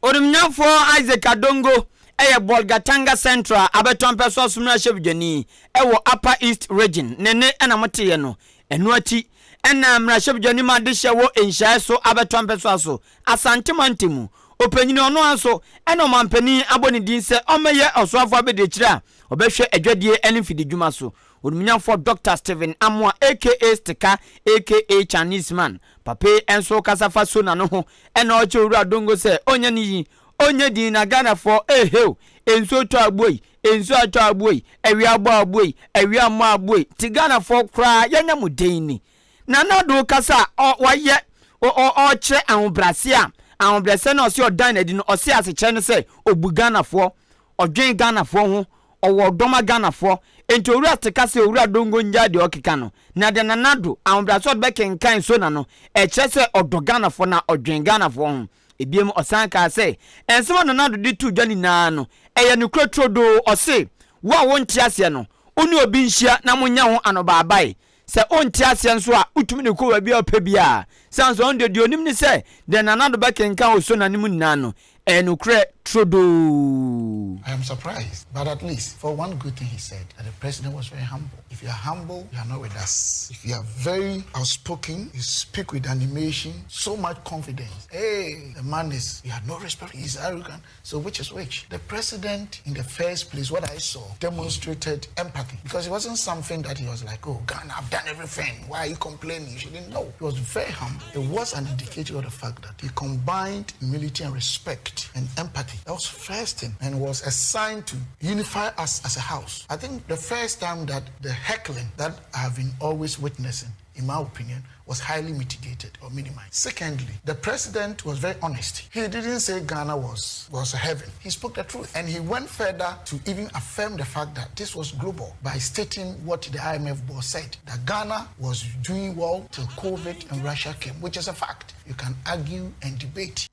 Odumnyafo Isaac Adongo Bolgatanga Central abeton peso sumra shebjani ewo Upper East Region nene na mote no enu ati na mra shebjani ma de hyewo enhyae so abeton peso aso asante mantemu opanyini ono aso ena mampani aboni din se omeye osoafo abedekira obehwe adwadie ene fidi dwuma so Odumnyafo Dr. Stephen Amwa aka Stika aka Chinese man pape enso kasafa so na no ho ena oche owura Adongo se onye ni onye din na Ghana for eheu enso to agboi enso ato agboi ewi agbo agboi ewi ammo agboi ti Ghana for kra yanya muden ni na do kasa waye o che ahunbrase na osi odan edi no osi aseche no se obu Ghana for odwen Ghana for ho owo doma Ghana for enti owura tekase owura Adongo nja de okeka no na de nanado ahunbrase od be kenkan so na no eche se odo Ghana for na odwen Ghana for ho ebiem osanka se ensema nanado de tu dwani na no eye no krotrodo ose wo wonti ase no oni obi nhia na munya ho anobabai se onti ase nso a utumi ne ko wa bia opa bia sanso on de onim ni se de nanado be kenkan oso na nim na no enukre trodo. I am surprised, but at least for one good thing he said, that the president was very humble. If you are humble, you are not with us. If you are very outspoken, you speak with animation, so much confidence. Hey, the man he had no respect, he's arrogant. So which is which? The president, in the first place, what I saw, demonstrated empathy, because it wasn't something that he was like, oh, Ghana, I've done everything. Why are you complaining? You shouldn't know. He was very humble. It was an indicator of the fact that he combined humility and respect and empathy. That was first thing, and was assigned to unify us as a house. I think the first time that the heckling that I have been always witnessing, in my opinion, was highly mitigated or minimized. Secondly, the president was very honest. He didn't say Ghana was a heaven. He spoke the truth. And he went further to even affirm the fact that this was global by stating what the IMF boss said, that Ghana was doing well till COVID and Russia came, which is a fact. You can argue and debate.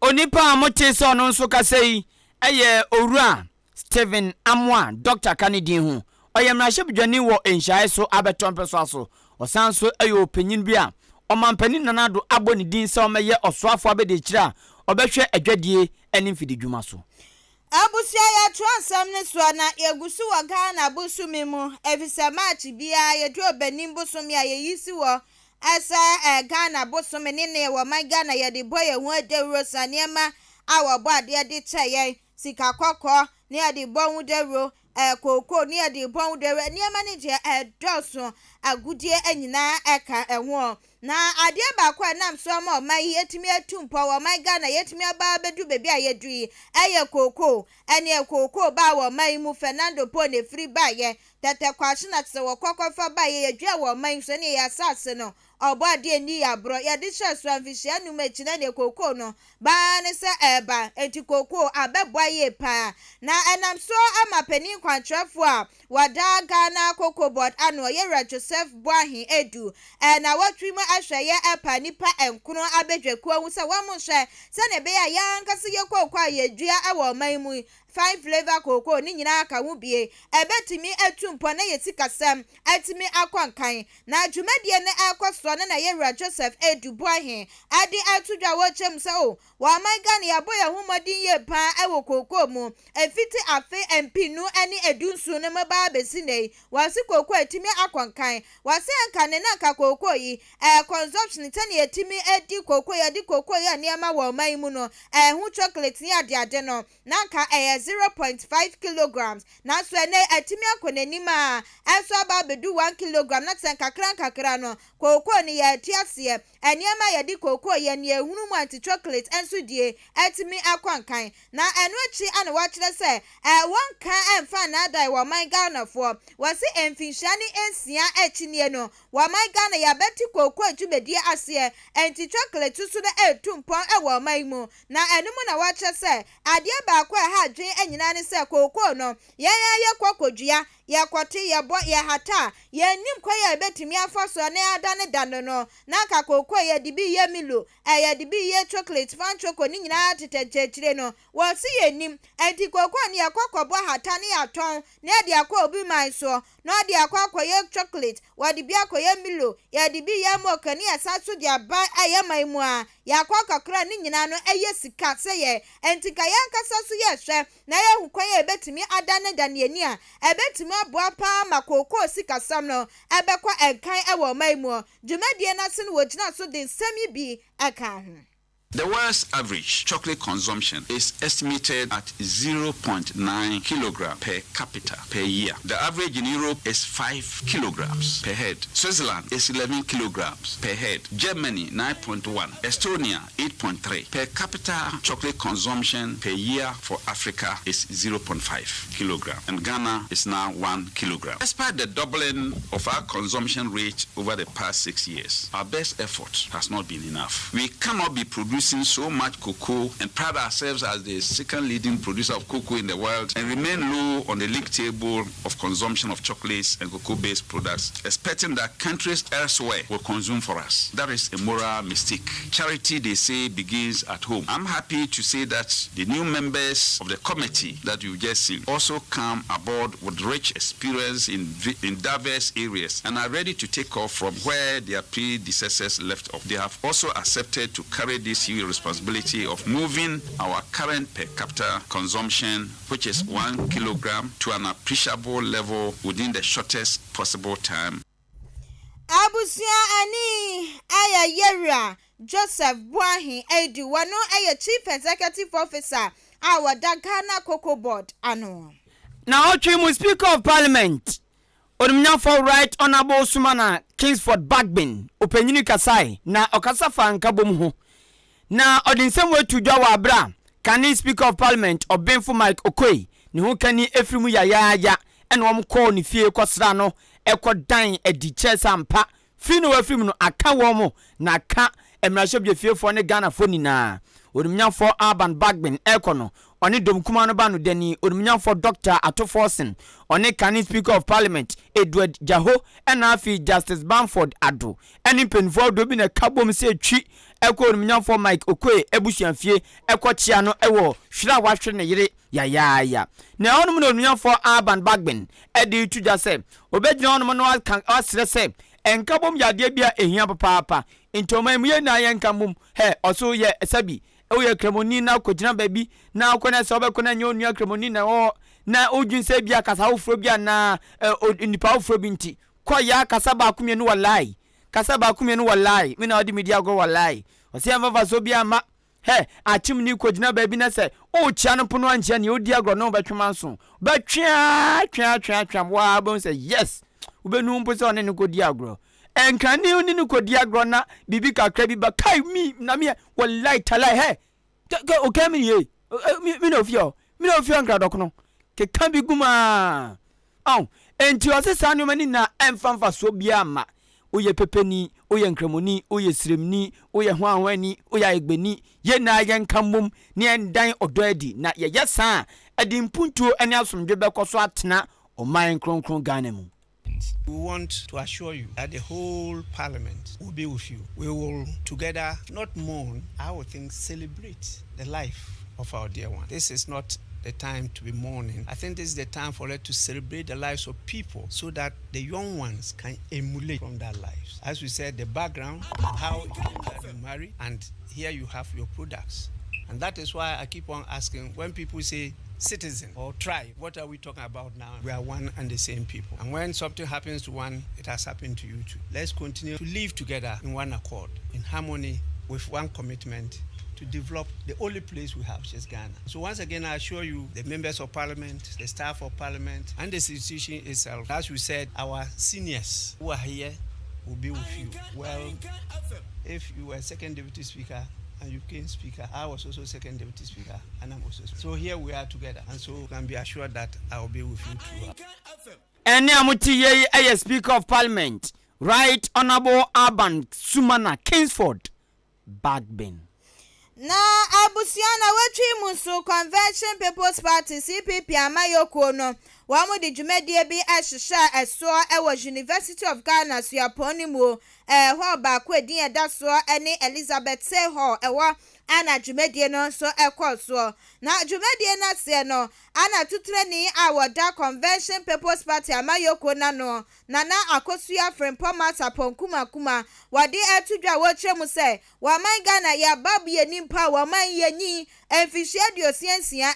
Onipa amote so no nso kasei eye owura Stephen Amwa Dr. Kennedy hu oyemrahye bdwani wo enhyae so abeton peso aso osanso eye opanyin bia omampanin nanado aboni din se omeye osoafo abedekira obehwe adwadie ene fidi dwuma so abusia ya transam ne so na yegusu wa Ghana busumi mu efisa match bia yedu obanim busumi ayeyisi wo asa Ghana busumi ne wo man Ghana ye de boy hu adewro saniema awo bo ade de cheye sika kokko ne de bo hu dewro koko ne de bo hu dewro niema ne je doso agudie anyina eka eho na ade ba kwa nam so ma oman yetimi atumpo wo man Ghana yetimi aba bedu bebi ayedui eye koko ene koko ba wo man mu Fernando Pone free ba ye tete kwashi na tse wo kokofa ba ye yedua wo man so ne ya sase no obo ade ni ya bro ye de hyeso amfihia nu machi na ne koko no ba ne se eba enti koko abebo ye pa na enam so ama pani kwantrafo a wada Ghana Cocoa Board ano ye Joseph Boahin edu na watwim ahweye epa nipa enkono abedwaku ahu se wamonhwe se ne be ya yankase ye kokwa yedua awo man mu fine flavor cocoa ni nyina aka hu bie ebetimi atumpo na yetikasem atimi akwankan na dwumadie ne akoso na ye Joseph edu Boahin ade atudwa wo chem se o wa man Ghana ya boya humodin ye pa ewo cocoa mu efiti afe MP nu ani edunsu ne maba besine wasi cocoa atimi akwankan wasi anka ne na ka cocoa yi consumption tani atimi edi cocoa ya di cocoa ya niama wo man mu no hu chocolate ni ade no na ka 0.5 kilograms na so ene atimi akonanima enso aba bedu 1 kilogram na tsen kakra no kokoo ni ye tiase eniema ye di kokoo ye ne ehunu mu anti chocolate enso die atimi akwankan na eno achi ana wa kire se won kan emfa na dai wo man Ghana fo wasi emfinhani ensia achi ne no wo man Ghana ya beti kokoo adwumedie ase anti chocolate su na etumpon ewo man mu na enum na wa kire se ade ba kwa ha dwen enyina ne se kokoo no ye kokodua ye kwoti ye bo ye hata ye nim kwa ye betimi afaso na ada ne dano no na ka kokoo ye dibi ye milo ye dibi ye chocolate fan choco ni nyina tetechire no wo si ye nim anti kokoo ne ye kokobo hata ne aton na de akwa obi man so na de akwa ye chocolate wo dibi akwa ye milo ye dibi ye moka ne asaso de aba aye man mu a ya kwa kakra ni nyina no eye sika se ye anti ka ye nkasa so ye hwe na ye hu kwa ye betimi ada ne daniani a ebetimi aboa pa makoko sika sam no ebekwa enkan ewo maimu dwumadie na se no wogina so de nsemi bi aka ho. The world's average chocolate consumption is estimated at 0.9 kilogram per capita per year. The average in Europe is 5 kilograms per head. Switzerland is 11 kilograms per head. Germany 9.1. Estonia 8.3. Per capita chocolate consumption per year for Africa is 0.5 kilogram. And Ghana is now 1 kilogram. Despite the doubling of our consumption rate over the past 6 years, our best effort has not been enough. We cannot be producing so much cocoa and pride ourselves as the second leading producer of cocoa in the world and remain low on the league table of consumption of chocolates and cocoa-based products, expecting that countries elsewhere will consume for us. That is a moral mistake. Charity, they say, begins at home. I'm happy to say that the new members of the committee that you've just seen also come aboard with rich experience in diverse areas and are ready to take off from where their predecessors left off. They have also accepted to carry this huge responsibility of moving our current per capita consumption, which is 1 kilogram, to an appreciable level within the shortest possible time. Abusia ani aya yera Joseph Boahin Edu wano aya Chief Executive Officer our Ghana Cocoa Board ano. Now Ochimu Speaker of Parliament Onumnya for Right Honorable Sumana Kingsford Bagbin Openyini Kasai na Okasafa nkabom ho na odinsem wetu dwa wa abra kani Speaker of Parliament Obenfo Mike Okoye ni ho kani efrimu ya ene wom call ni fie kwasra no ekodan edi chesa mpa fi no wafrimu no aka wom na aka emrahye fie fo ne Ghana fo nina onumnya for Urban Bagbin ekono oni domkuma no ba no dani onumnya for Dr. Atoforsen oni kani Speaker of Parliament Edward Jaho ena afi Justice Bamford Ado eni penfo do bi na kabom se twi eko onumnya for Mike Okoye ebusuanfie ekochia no ewo hwira wahwe ne yire ya na onum no onumnya for Urban Bagbin edi tuja se obegyina onum no asre se enkabom yade bia ehia papa ntoma mu ye na ye nkambom he oso ye esabi oye kremoni na kogina baby na akona se obekona nye onua kremoni na o na odwinse bia kasa ofro bia na nipa ofro bi nti kwa ya kasa ba akumie no wallahi kasa ba akumie no wallahi me na odi media go wallahi o se amva so bia ma he achim ni kogina baby na se o chia no pono anche ne odi agro no betwema nso betwa wa bon se yes ubenu mpo se one ne kodi agro enkani uni ni kodi agro na bibi kakra bi ba kai mi na me wallahi talai he okay me ye me no fio nkradok no ke kan bi guma enti o se sanu mani na emfamfa so bia ma oye pepeni oye nkremoni oye siremni oye hwanhwani oye egbeni ye na ye nkamom ne endan odoadi na ye yesa edi mpuntuo ene asomdwe bekoso atena o man kronkron Ghana mu. We want to assure you that the whole parliament will be with you. We will together not mourn, I would think celebrate the life of our dear one. This is not the time to be mourning. I think this is the time for us to celebrate the lives of people so that the young ones can emulate from their lives. As we said, the background, how you marry, and here you have your products. And that is why I keep on asking when people say citizen or tribe, what are we talking about now? We are one and the same people. And when something happens to one, it has happened to you too. Let's continue to live together in one accord, in harmony, with one commitment to develop the only place we have, which is Ghana. So once again, I assure you, the members of parliament, the staff of parliament, and the institution itself, as we said, our seniors who are here will be with you. Well, if you were second deputy speaker and you became speaker, I was also second deputy speaker, and I'm also. So here we are together, and so you can be assured that I will be with you throughout. And Amuti Ye, Speaker of Parliament, Right Honorable Urban Sumana Kingsford, Bagbin. Na abusiana wetwi musu Convention People's Party CPP amayoko no wamu di dwumadie bi ahyehyɛ ɛso ɛwɔ University of Ghana suaponi mu ho ba ko edin eda so ɛne Elizabeth Say Hall ɛwɔ ana dwumadie no so ɛkɔ so na dwumadie na se no ana tutreni awoda Convention People's Party amayoko na no nana akosua frempoma saponkuma kuma wade atudwa wokyerɛ mu sɛ waman Ghana ya babu ye nimpa waman yenyi emfihia diosiensia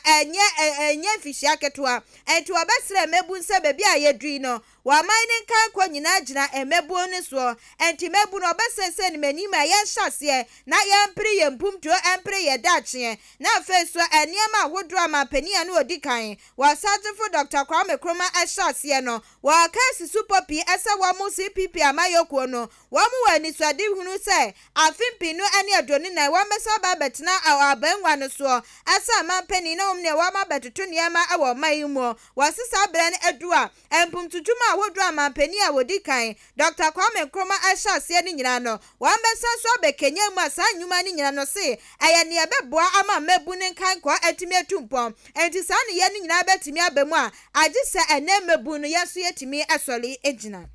enye mfihia ketoa enti wabesre mebu nse bebi a yedui no waman ne nkan kwa nyina gyina emebu ne so enti mebu no obesese ne manim a yenhyase na yempre yempumtuo empre yedachie na afeso eniema hodro amapani ane odikan wasajefo Dr. Kwame Nkrumah ahyase no wakasi superpi ese wamu CPP amayoko no wamu wani swadi hunu se afimpinu ane adoni na wamesa ba betina abenwa no so asa mampani na omne wama betutu niema awo mayimu wasisa bran adua empumtutuma hodro amampani a wodikan Dr. Kwame Nkrumah ahyase ni nyina no wambesa so bekenya mu asa nyuma ni nyina no se aya ne beboa ama mabu ne nkan kwa atimi atumpom enti sa ne ye ni nyina betimi abemu a agisa ene mabu no yeso yetimi asole ejina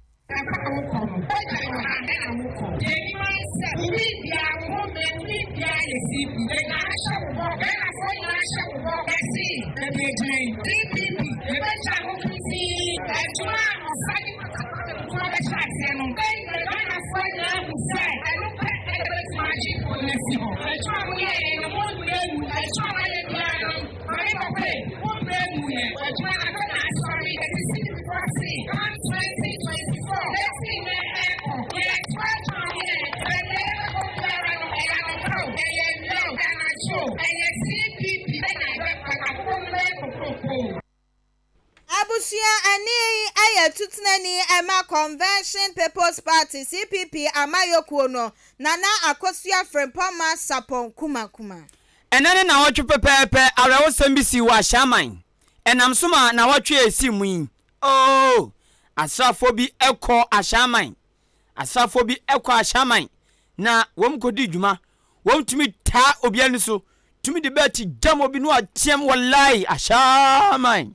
Abusia ani aya tutunani ema Convention People's Party CPP amayoko no nana akosua frempoma sapon kuma enane na wotwe pepepe arewo sambisi wa shaman enam soma na wotwe esi mu oh asrafo bi ekọ ashaman asrafo bi ekọ ashaman na wom kodi dwuma wom tumi ta obiani so tumi de beti jam obi no atiem wallahi ashaman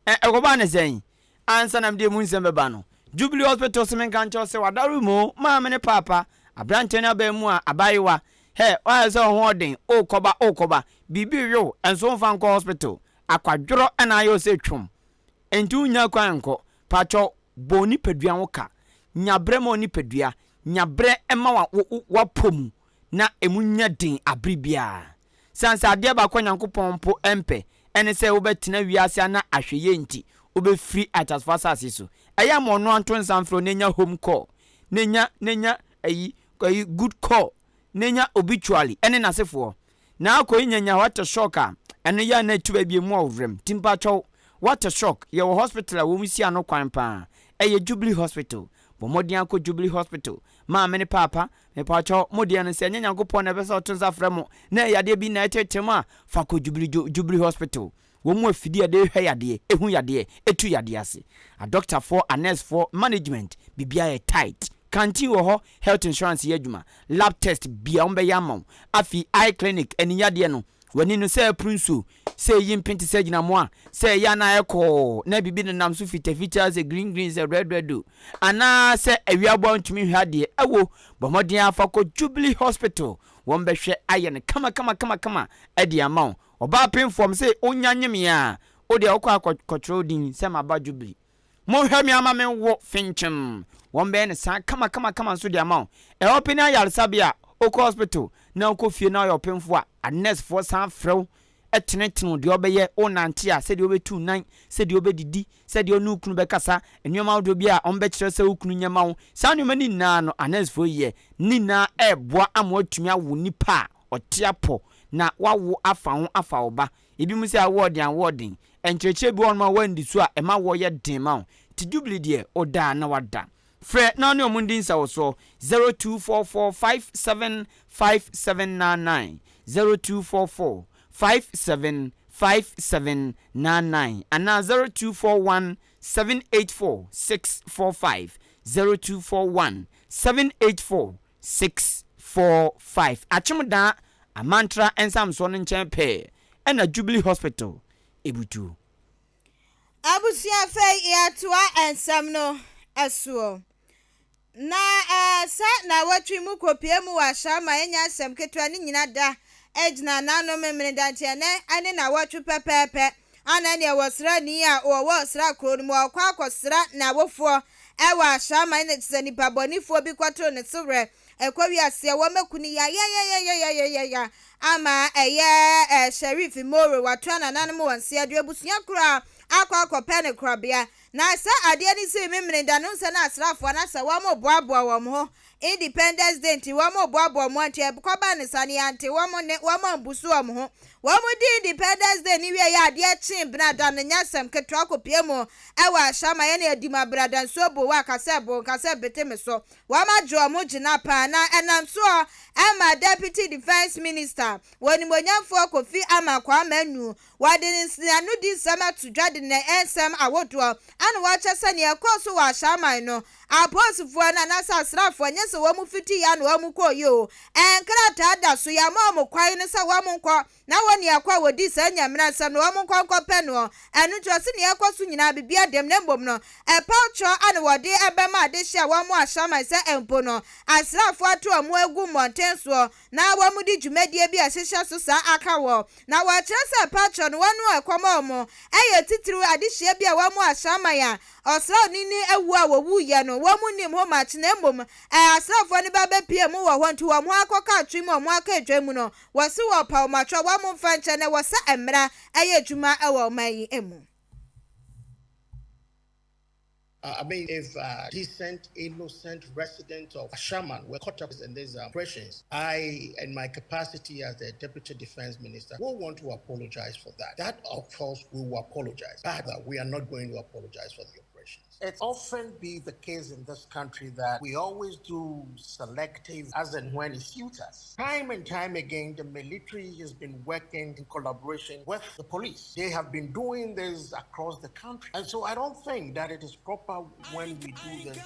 ekoba ne sen ansa nam de mun sembe ba no Jubilee Hospital semen kan cho se wadaru mo ma me ne papa abrante na ba mu a abayewa he o se ho den okoba bibi yo enso mfa nko hospital akwadworo na ayo se twom entu nya kwan nko pacho boni pedua woka nyabre mo ni pedua nyabre ema wa pomu na emunya den abribia sansa ade ba kwa nyankopon po empe ene se wobetena wiase na ahweye nti obe free at as fast as so eya mo no anto nsamfro nenya home call nenya ayi good call nenya obituary ene nasefo na akoyi nyanya what shock ene ya na tuba bi mu awrem timpa chow what shock ye hospital a wo musi ano kwan pa eye Jubilee Hospital bomodi akọ Jubilee Hospital ma me ne papa me pa chow modi no se nyanya kopon na be se otonsa fremo na yade bi na etetem a fa ko Jubilee Hospital wo mu afidi ade hwe yade ehu yade etu yade ase a doctor for a nurse for management bibia e tight kanti wo ho health insurance yadwuma lab test bia on be yamon afi eye clinic eni yade no wani no say prunso say yimpenti say gina mo a say ya na ekọ na bibi ne nam so fita as a green say red do ana say awiabo ntumi hwade ewo bomodin afa ko Jubilee Hospital won be hwe aye ne kama edi amount oba pin form say onyanyem ya odi akọ control din say maba Jubilee mo hwe mi ama me wo finchem won be ne san kama so di amount e open ayalsabia oko hospital na oko fie na yo penfo a nurse for san frew etenetenu de obeye onante a se de obetu nan se de obedidi se de onu kunu bekasa enyoma odo bia onbe kire se okunu nyama wo san nyoma ni na no nurse for ye ni na eboa amotumi awo nipa ɔteapo na wawo afa ho afa oba ebi mu sɛ awarding enkyerɛkyerɛ bi on ma wandi so a ɛma wo yɛ den ma wo ti dubli de oda na wada frɛ na ne omundin sa wo so 0244575799 0244575799 ana 0241784645 0241784645 achimda amantra ensam so no nkyɛn pɛ ɛna Jubilee Hospital ebutu abusia fɛ yatoa ensam no asuo na sa na watwi mu kopie mu wa shama enya asɛm ketwa ne nyina da ejina nano memene dantie ne ane na watwi pɛpɛpɛ ana ne wɔsra ni a wɔwɔ sra kro no mu ɔkɔ akɔsra na wofoɔ ɛwɔ shama ne tsani babonifoɔ bi kwatro ne sewrɛ ekwawi ase wɔ makuni ya ama sheriff moro watwa na nanom wɔnse adu abusia kra akɔpɛ ne krabea na sa adeɛ ni si memene da no nsa na asrafoɔ na sa wɔn boaboa wɔn ho Independence Day nti wɔn boaboa wɔn anti ebukɔba ne sane anti wɔn mbusu wɔn ho wɔn di Independence Day ni wie yɛ adeɛ kyen bena da ne nyasɛm ketwa kopie mu ɛwɔ ahyama yɛ ne adima brada nso bo wa kasa beteme so wɔn agye wɔn gyina paa na ɛnam so ɛma Deputy Defence Minister wɔn nimonyamfoɔ Kofi Amakwama nu wɔde ne nsɛm di nsɛm ato dwa de ne nsɛm awodoɔ ana wɔakyɛ sɛ ne ɛkɔ so wɔ ahyama no aposifoɔ na nasa asrafoɔ nyɛ sɛ wɔn fiti ya na wɔn kɔ yo enkrata da so ya ma wɔn kwan ne sɛ wɔn nkɔ na wɔn ne akɔ wodi sɛ nyamena sɛ no wɔn nkɔ pɛ no ɛno nti ɔse ne ɛkɔ so nyinaa bibia dem ne mbom no ɛpawtro ana wɔde ɛbɛma ade hye a wɔn ahyama sɛ empo no asrafoɔ ato wɔn agu mmɔnten so na wɔn di dwumadie bi a hyehyɛ so saa aka wɔ na wɔakyerɛ sɛ ɛpawtro no wɔn ɛkɔma wɔn ɛyɛ titiriw ade hye bi a wɔn ahyama ya ɔsra ni ewu a wɔwu yɛ no wɔn nim ho match na mbom asrafoɔ ne ba bepie mu wɔ hɔ nti wɔn akɔka atwi mu wɔn aka adwa mu no wɔsi wɔ paw matwa wɔn mfa nkyɛn na wɔsa mmra ɛyɛ adwuma ɛwɔ ɔman yi emu. I mean, if decent, innocent residents of Ashaman were caught up in these operations, I, in my capacity as the Deputy Defense Minister, will want to apologize for that. That, of course, we will apologize. But we are not going to apologize for the operations. It's often be the case in this country that we always do selective as and when it suits us. Time and time again, the military has been working in collaboration with the police. They have been doing this across the country. And so I don't think that it is proper when we do this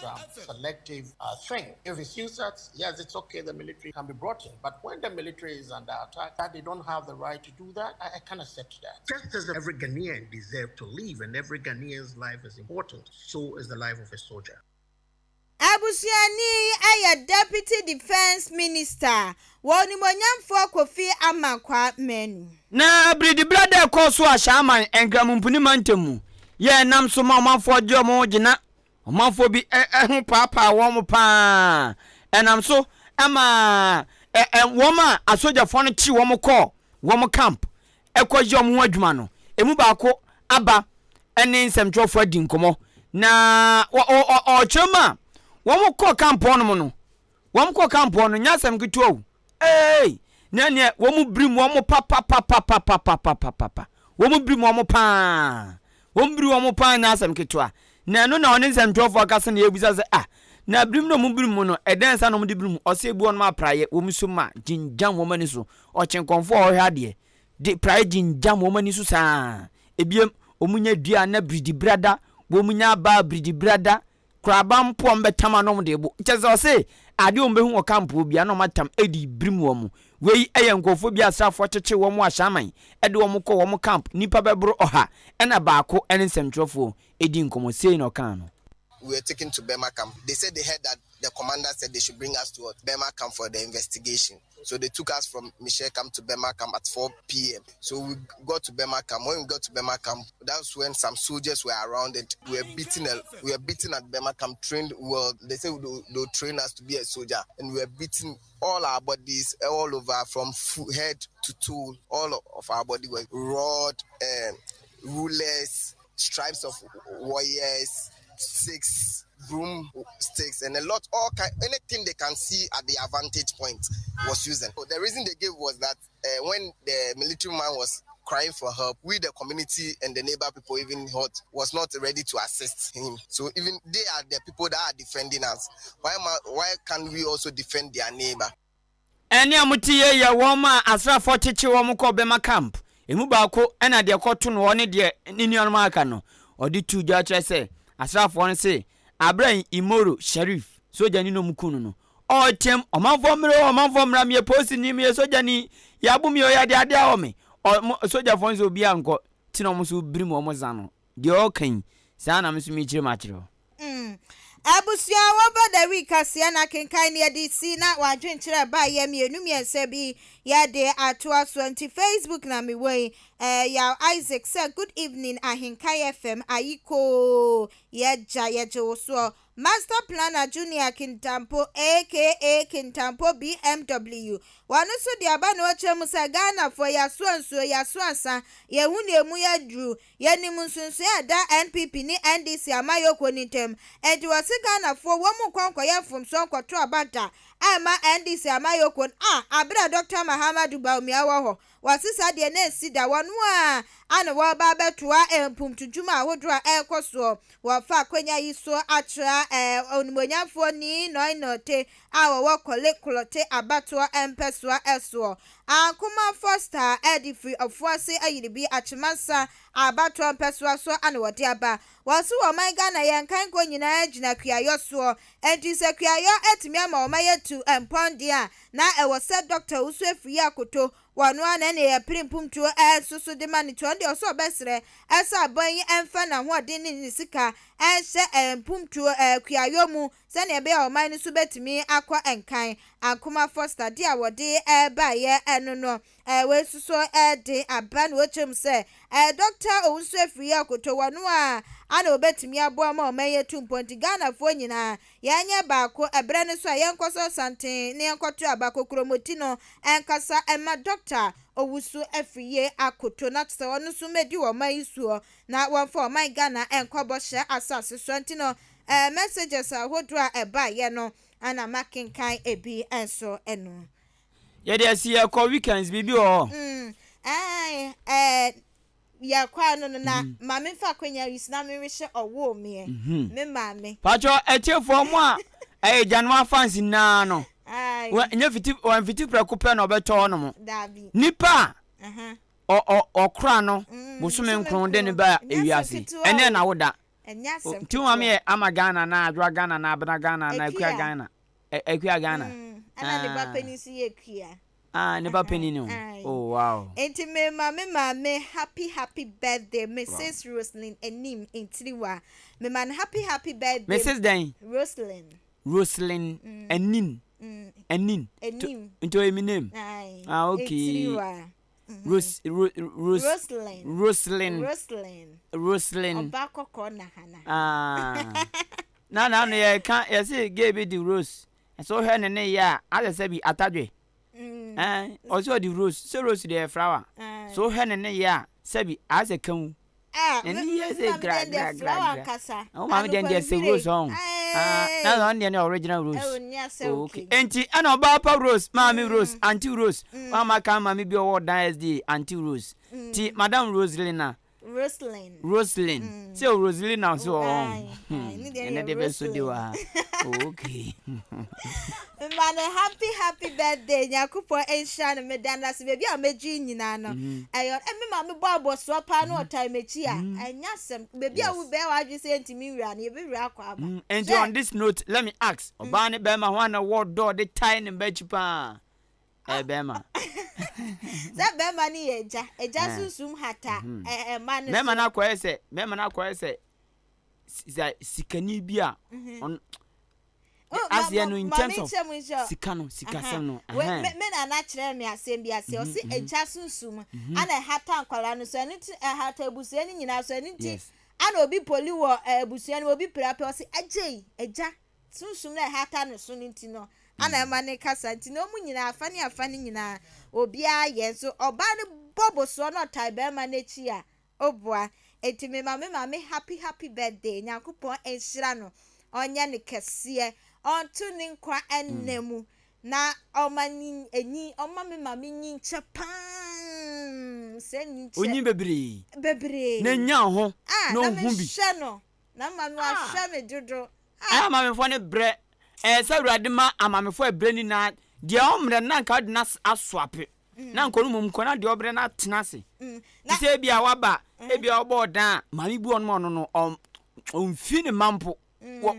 selective thing. If it suits us, yes, it's okay, the military can be brought in. But when the military is under attack, that they don't have the right to do that, I can accept that. Just as every Ghanaian deserves to live and every Ghanaian's life is important, so is the life of a soldier. Abusiani aya Deputy Defense Minister woni monyamfo Kofi Amakwama na bridi brother call so ashaman engramumpuni mantemu ye nam so ma omanfo gye omo gina omanfo bi ho papa wo mo pa enam so ama woma asojafo no chi wo mo call wo mo camp ekogye omo adwuma no emu baako aba ene nsɛmtwofo adi nkomo na ochema wɔn kɔ kampo no no wɔn kɔ kampo no nyasɛm ketewa na ne wɔn brim wɔn papa wɔn brim wɔn pa nyasɛm ketewa na no na ɔne nsɛmtwofo akasa na yebisa sɛ na brim no brim no ɛdɛn sa no de brim ɔsɛ ebu ɔno apraye wɔn so ma ginjam wɔn ani so ɔkyenkonfo ɔhwɛ adeɛ de praye ginjam wɔn ani so saa ebiem omunya dua na bridi brada womunya ba bridi brada kraba mpo mbetama no de bo kyeze ose ade ombehu wo kampo bia no matam edi brim wo mu wei eye nkofo bia asrafo kyekye wo mu ahyaman ede wo mu kɔ wo mu camp nipa bebro oha ena baako ene nsɛmtwofo edi nkomo sei no kan no. We were taken to Burma camp. They said they heard that the commander said they should bring us to Burma camp for the investigation. So they took us from Michelle camp to Burma camp at 4 p.m. So we got to Burma camp. When we got to Burma camp, that's when some soldiers were around it. We were beaten at Burma camp, trained well. They said they'll train us to be a soldier. And we were beaten all our bodies, all over, from head to toe. All of our body were rod, rulers, stripes of warriors, 6 broomsticks and a lot, anything they can see at the vantage point was using. So the reason they gave was that when the military man was crying for help, we the community and the neighbor people even was not ready to assist him. So even they are the people that are defending us. Why can't we also defend their neighbor? Eni amuti ye ya woma asrafo cheche wo mko bema camp. Emu baako ena de koto no ne de ni nuanum aka no. Odi tuja kire se asrafo ne se Abraham Imoro Sheriff soja ni no mukunu no. O tem omanfo mra me post ni me soja ni ya bu me o ya de ade a o me. Soja fo nso obi anko ti no mo so brim o mo zano. De o kan sa na me so mi kire ma kire. Abusia over the week asia na kenkan ne de si na wadwenkyere ba ye mienu miense bi ye de atoa 20 Facebook na me wey ya Isaac say good evening Ahenkan FM ayiko ye jo so Master Planner Junior Kintampo aka Kintampo BMW wanu so de aba na ochem sa Ghana for ya so anso ya so asa ye hu ne mu ya dru ye nim nsunso ya da NPP ni NDC amayoko nitem enti wase Ghana for wo mu kwankoye fom so kwoto abata ama NDC amayoko abra Dr. Mahamadu Baumia wo ho wasisa de na sida wonu ana wo ba betoa empumtujuma ahodro ekoso wo fa kwanya yiso atra onimonyafo ni noinote awo kolekolote abatoa empeswa eso akuma foster edifree ofuase ayiribi achimasa abatoa empeswa so ana wode aba wasu wo man Ghana yankan ko nyina agina kuayo so enti se kuayo etimi ama wo mayetu emponde a na ewo se Dr. Usefri akoto wanu ana ne ya primpumtuo susu de mani tonde oso besre esa ban emfa na ho de ni sika ense empumtuo kuayo mu se ne be o man su betimi akwa enkan akuma foster dia wode ba ye eno no we susu de aba no chem se Dr. Usefri akoto wanu ana obetimi abo ma o maye tumponti Ghana fo nyina yanya baako ebre ne so yenkoso santen ne yenkoto abako kromoti no enkasa ema Dr. Owusu Afriye akoto na tse wonu su medi wo mai suo na won for my Ghana enkobo hye asase so ntino messages ahodro eba ye no ana makenkan ebi enso eno ye de asi ye ko weekends bibi o ya kwa no na mame fa kwanya yisna me hye owo me me mame pacho etiefo mo a January fans na no nya fiti prekupe na obeto no mo nipa okra no bosome nkron de ne ba ewiase ene na woda tu mame ama Ghana na adwa Ghana na abna Ghana na ekua Ghana ana ne ba penisi ekua ne ba penino oh wow enti me mame happy birthday Mrs. Roslyn enim intriwa me man happy birthday Mrs. Dan Roslyn enin into a name okay Roslyn obako kona hana na ye kan ye say give the rose so her ne ya as say bi atadwe also the rose so rose the flower so her ne ya say bi as a kan and yes a gra oh mama den dey say rose on na on the original rose okay enti ana oba pa rose mama rose auntie rose mama kan mama bi o dan sd auntie rose ti madam Roslyn so Roslyn now so and they be so dey wa okay man happy birthday nyakupo ensha na medanda se baby a meji nyina no ayo me mama bo so pa na time echi a anya sem baby a wo be wa dwe se ntimi wura na ye be wura akwa aba and on this note let me ask oba ne be ma ho na word door the time in bechi pa bema za bema ni eja susum hata man mema na kwa ese sikani bia on as you know in terms of sikasem no me na kire me asem bi ase o si eja susum ana hata nkwala no so ani hata ebusu ani nyina so ani ti ana obi poli wo ebusu ani obi prape o si eja susum na hata no so ni ti no ana mane kasa nti no mu nyina afani nyina obi aye so oba ne bobo so no tai be ma na chi a obua enti me mame happy birthday nyakopon enhira no onya ne kese onto ne nkwa enemu na omani enyi omame mame nyi chapan se nyi onyi bebre na nya ho no hu bi na mame wa hwe me dodo mame fo ne bre sawurade ma amame fo ebre ni na de omre na nka de na aswape na nkonu mum kona de obre na tenase se bia waba ebia obo dan mame bu ono no omfi ne mampo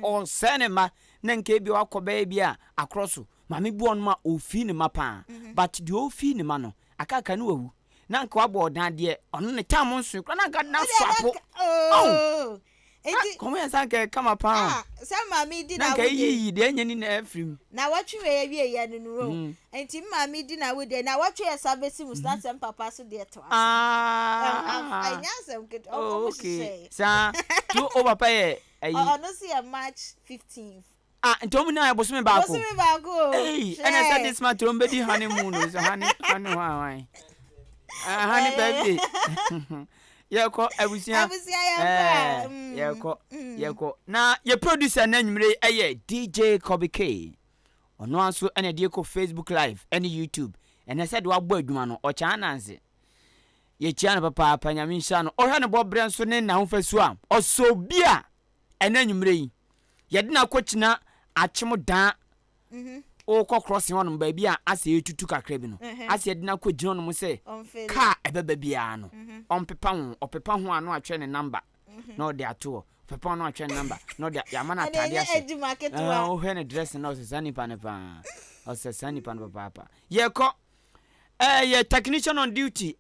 o se ne ma na nka ebia wakoba bia akroso mame bu ono ma ofi ne ma pa but de ofi ne ma no akaka ne wawu na nka wabo dan de ono ne tam nso kona nka na swapo Komo yansanke kama pa. Mami di na we. Nka yi de enye ni na afrim. Na watwe we ya no ro. Enti mami di na we de na watwe ya service mu start sem papa so de to. I nyasem ke o okay. Sa tu o papa ye. No see March 15th. Ntomu na bosume ba ko. Bosume ba ko. Hey, and I said this man trombedi honeymoon so honey why. Honey baby. Yeko abusia yeko na ye producer na nwumre DJ Kobe K ono anso ene de ko Facebook live ene YouTube ene said wa bɔ adwuma no o cha nanse ye chia na papa nyame nsha no o hwe ne bobre nso ne na hofasu a oso bia ene nwumre yi ye de na kochina achim dan o ko crossing on ba bia ase etutu kakra bi no ase de na kogina no mo se car ebeba bia no on pepa ho ano atwe ne number no de ato pepa no atwe ne number no de ya mana tade ase o hwe ne dress na o se sani pa ne pa o se sani pa no papa ye ko ye technician on duty